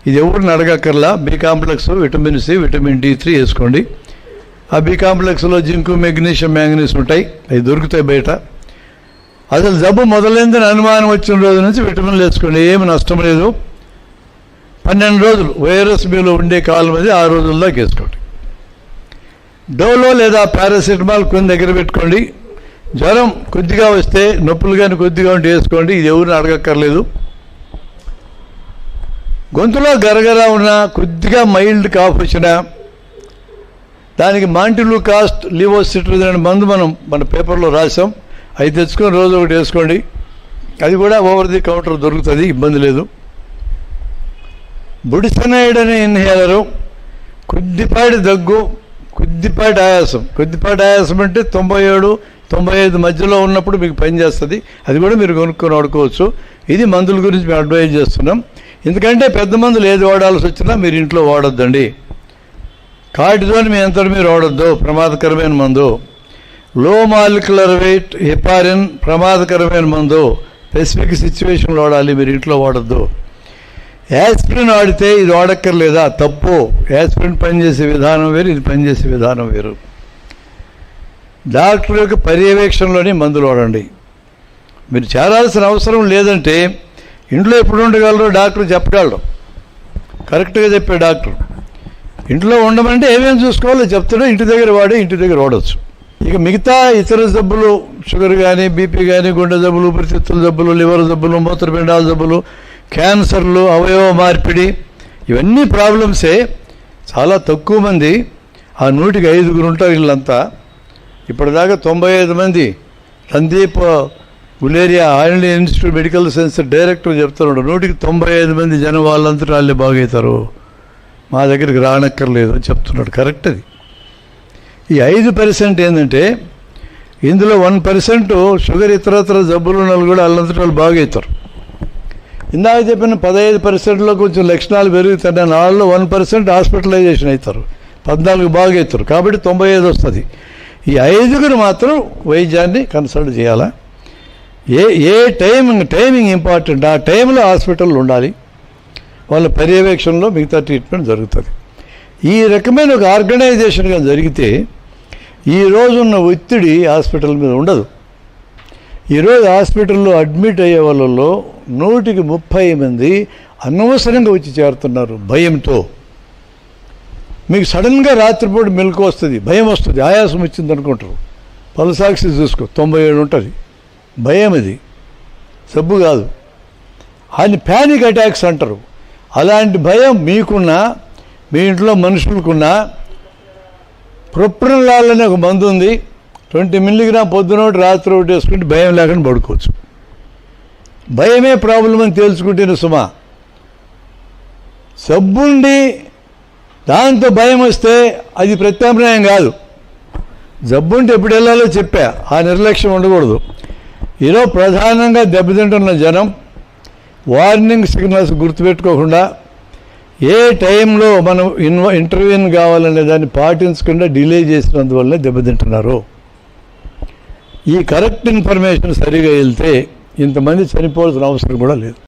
ఇది ఎవరిని అడగక్కర్లా. B complex, vitamin C, vitamin D3 వేసుకోండి. ఆ బి కాంప్లెక్స్లో జింకు, మెగ్నీషియం, మ్యాంగనీస్ ఉంటాయి. అవి దొరుకుతాయి బయట. అసలు జబ్బు మొదలైందని అనుమానం వచ్చిన రోజు నుంచి విటమిన్లు వేసుకోండి, ఏమి నష్టం లేదు. 12 రోజులు వైరస్ మీలో ఉండే కాలం అది, ఆ రోజుల్లోకి వేసుకోండి. డోలో లేదా పారాసిటమాల్ కొన్ని దగ్గర పెట్టుకోండి. జ్వరం కొద్దిగా వస్తే, నొప్పులు కానీ కొద్దిగా ఉంటే వేసుకోండి, ఇది ఎవరిని అడగక్కర్లేదు. గొంతులో గరగరా ఉన్నా, కొద్దిగా మైల్డ్ కాఫ్ వచ్చినా దానికి మాంటిలూకాస్ట్ లివోసిట్రిజిన్ అనే మందు మన పేపర్లో రాసాం, అవి తెచ్చుకొని రోజు ఒకటి వేసుకోండి. అది కూడా ఓవర్ ది కౌంటర్ దొరుకుతుంది, ఇబ్బంది లేదు. బుడిసెనైడ్ అనే ఇన్హేలరు, కొద్దిపాటి దగ్గు, కొద్దిపాటి ఆయాసం అంటే 97-95 మధ్యలో ఉన్నప్పుడు మీకు పనిచేస్తుంది. అది కూడా మీరు కొనుక్కొని వాడుకోవచ్చు. ఇది మందుల గురించి మేము అడ్వైజ్ చేస్తున్నాం. ఎందుకంటే పెద్ద మందులు ఏది వాడాల్సి వచ్చినా మీరు ఇంట్లో వాడొద్దండి. కార్టిజోన్ మీ అంతటి మీరు వాడొద్దు, ప్రమాదకరమైన మందు. లో మాలిక్యులర్ వెయిట్ హెపారిన్ ప్రమాదకరమైన మందు, స్పెసిఫిక్ సిచ్యువేషన్లో వాడాలి, మీరు ఇంట్లో వాడొద్దు. యాస్పిరిన్ వాడితే ఇది వాడక్కర్లేదా? తప్పు. యాస్పిరిన్ పనిచేసే విధానం వేరు, ఇది పనిచేసే విధానం వేరు. డాక్టర్ యొక్క పర్యవేక్షణలోనే మందులు వాడండి. మీరు చేరాల్సిన అవసరం లేదంటే ఇంట్లో ఎప్పుడు ఉండగలరు, డాక్టర్ చెప్పగలరు, కరెక్ట్గా చెప్పే డాక్టర్. ఇంట్లో ఉండమంటే ఏమేమి చూసుకోవాలో చెప్తాడో ఇంటి దగ్గర వాడవచ్చు. ఇక మిగతా ఇతర జబ్బులు, షుగర్ కానీ, బీపీ కానీ, గుండె జబ్బులు, ఊపిరితిత్తుల జబ్బులు, లివర్ జబ్బులు, మూత్రపిండాల జబ్బులు, క్యాన్సర్లు, అవయవ మార్పిడి, ఇవన్నీ ప్రాబ్లమ్సే. చాలా తక్కువ మంది, ఆ 100కి 5 ఉంటారు వీళ్ళంతా. ఇప్పటిదాకా 95 మంది, Randeep Guleria all India institute medical science director చెప్తున్నాడు, 100కి 95 మంది జనం వాళ్ళంతా వాళ్ళే బాగవుతారు, మా దగ్గరికి రానక్కర్లేదు అని చెప్తున్నాడు. కరెక్ట్ అది. ఈ 5% ఏంటంటే ఇందులో 1% షుగర్ ఇతరత్ర జబ్బులు ఉన్న వాళ్ళు కూడా వాళ్ళంతటి వాళ్ళు బాగవుతారు. ఇందాక చెప్పిన 15%లో కొంచెం లక్షణాలు పెరుగుతాయి, వాళ్ళలో 1% హాస్పిటలైజేషన్ అవుతారు, 14 బాగవుతారు. కాబట్టి 95 వస్తుంది. ఈ 5 మాత్రం వైద్యాన్ని కన్సల్ట్ చేయాలా. ఏ టైమింగ్ ఇంపార్టెంట్, ఆ టైంలో హాస్పిటల్ ఉండాలి, వాళ్ళ పర్యవేక్షణలో మిగతా ట్రీట్మెంట్ జరుగుతుంది. ఈ రకమైన ఒక ఆర్గనైజేషన్గా జరిగితే ఈరోజు ఉన్న ఒత్తిడి హాస్పిటల్ మీద ఉండదు. ఈరోజు హాస్పిటల్లో అడ్మిట్ అయ్యే వాళ్ళలో 100కి 30 మంది అనవసరంగా వచ్చి చేరుతున్నారు భయంతో. మీకు సడన్గా రాత్రిపూట మెలకు వస్తుంది, భయం వస్తుంది, ఆయాసం వచ్చింది అనుకుంటారు. పల్సాక్సి చూసుకో 97 ఉంటుంది. భయం, అది జబ్బు కాదు, అని ప్యానిక్ అటాక్స్ అంటారు. అలాంటి భయం మీకున్నా, మీ ఇంట్లో మనుషులకున్నా, ప్రొప్రనలాల్ అనే ఒక మందు ఉంది, 20 మిల్లీగ్రామ్ పొద్దున ఒకటి రాత్రి ఒకటి వేసుకుంటే భయం లేకుండా పడుకోవచ్చు. భయమే ప్రాబ్లం అని తేల్చుకుంటేనే సుమా. జబ్బుండి దాంతో భయం వస్తే అది ప్రత్యామ్నాయం కాదు. జబ్బుంటే ఎప్పుడు వెళ్ళాలో చెప్పా, ఆ నిర్లక్ష్యం ఉండకూడదు. ఈరోజు ప్రధానంగా దెబ్బతింటున్న జనం వార్నింగ్ సిగ్నల్స్ గుర్తుపెట్టుకోకుండా, ఏ టైంలో మనం ఇంటర్వ్యూన్ కావాలనే దాన్ని పాటించకుండా డిలే చేసినందువల్ల దెబ్బతింటున్నారు. ఈ కరెక్ట్ ఇన్ఫర్మేషన్ సరిగా వెళ్తే ఇంతమంది చనిపోవాల్సిన అవసరం కూడా లేదు.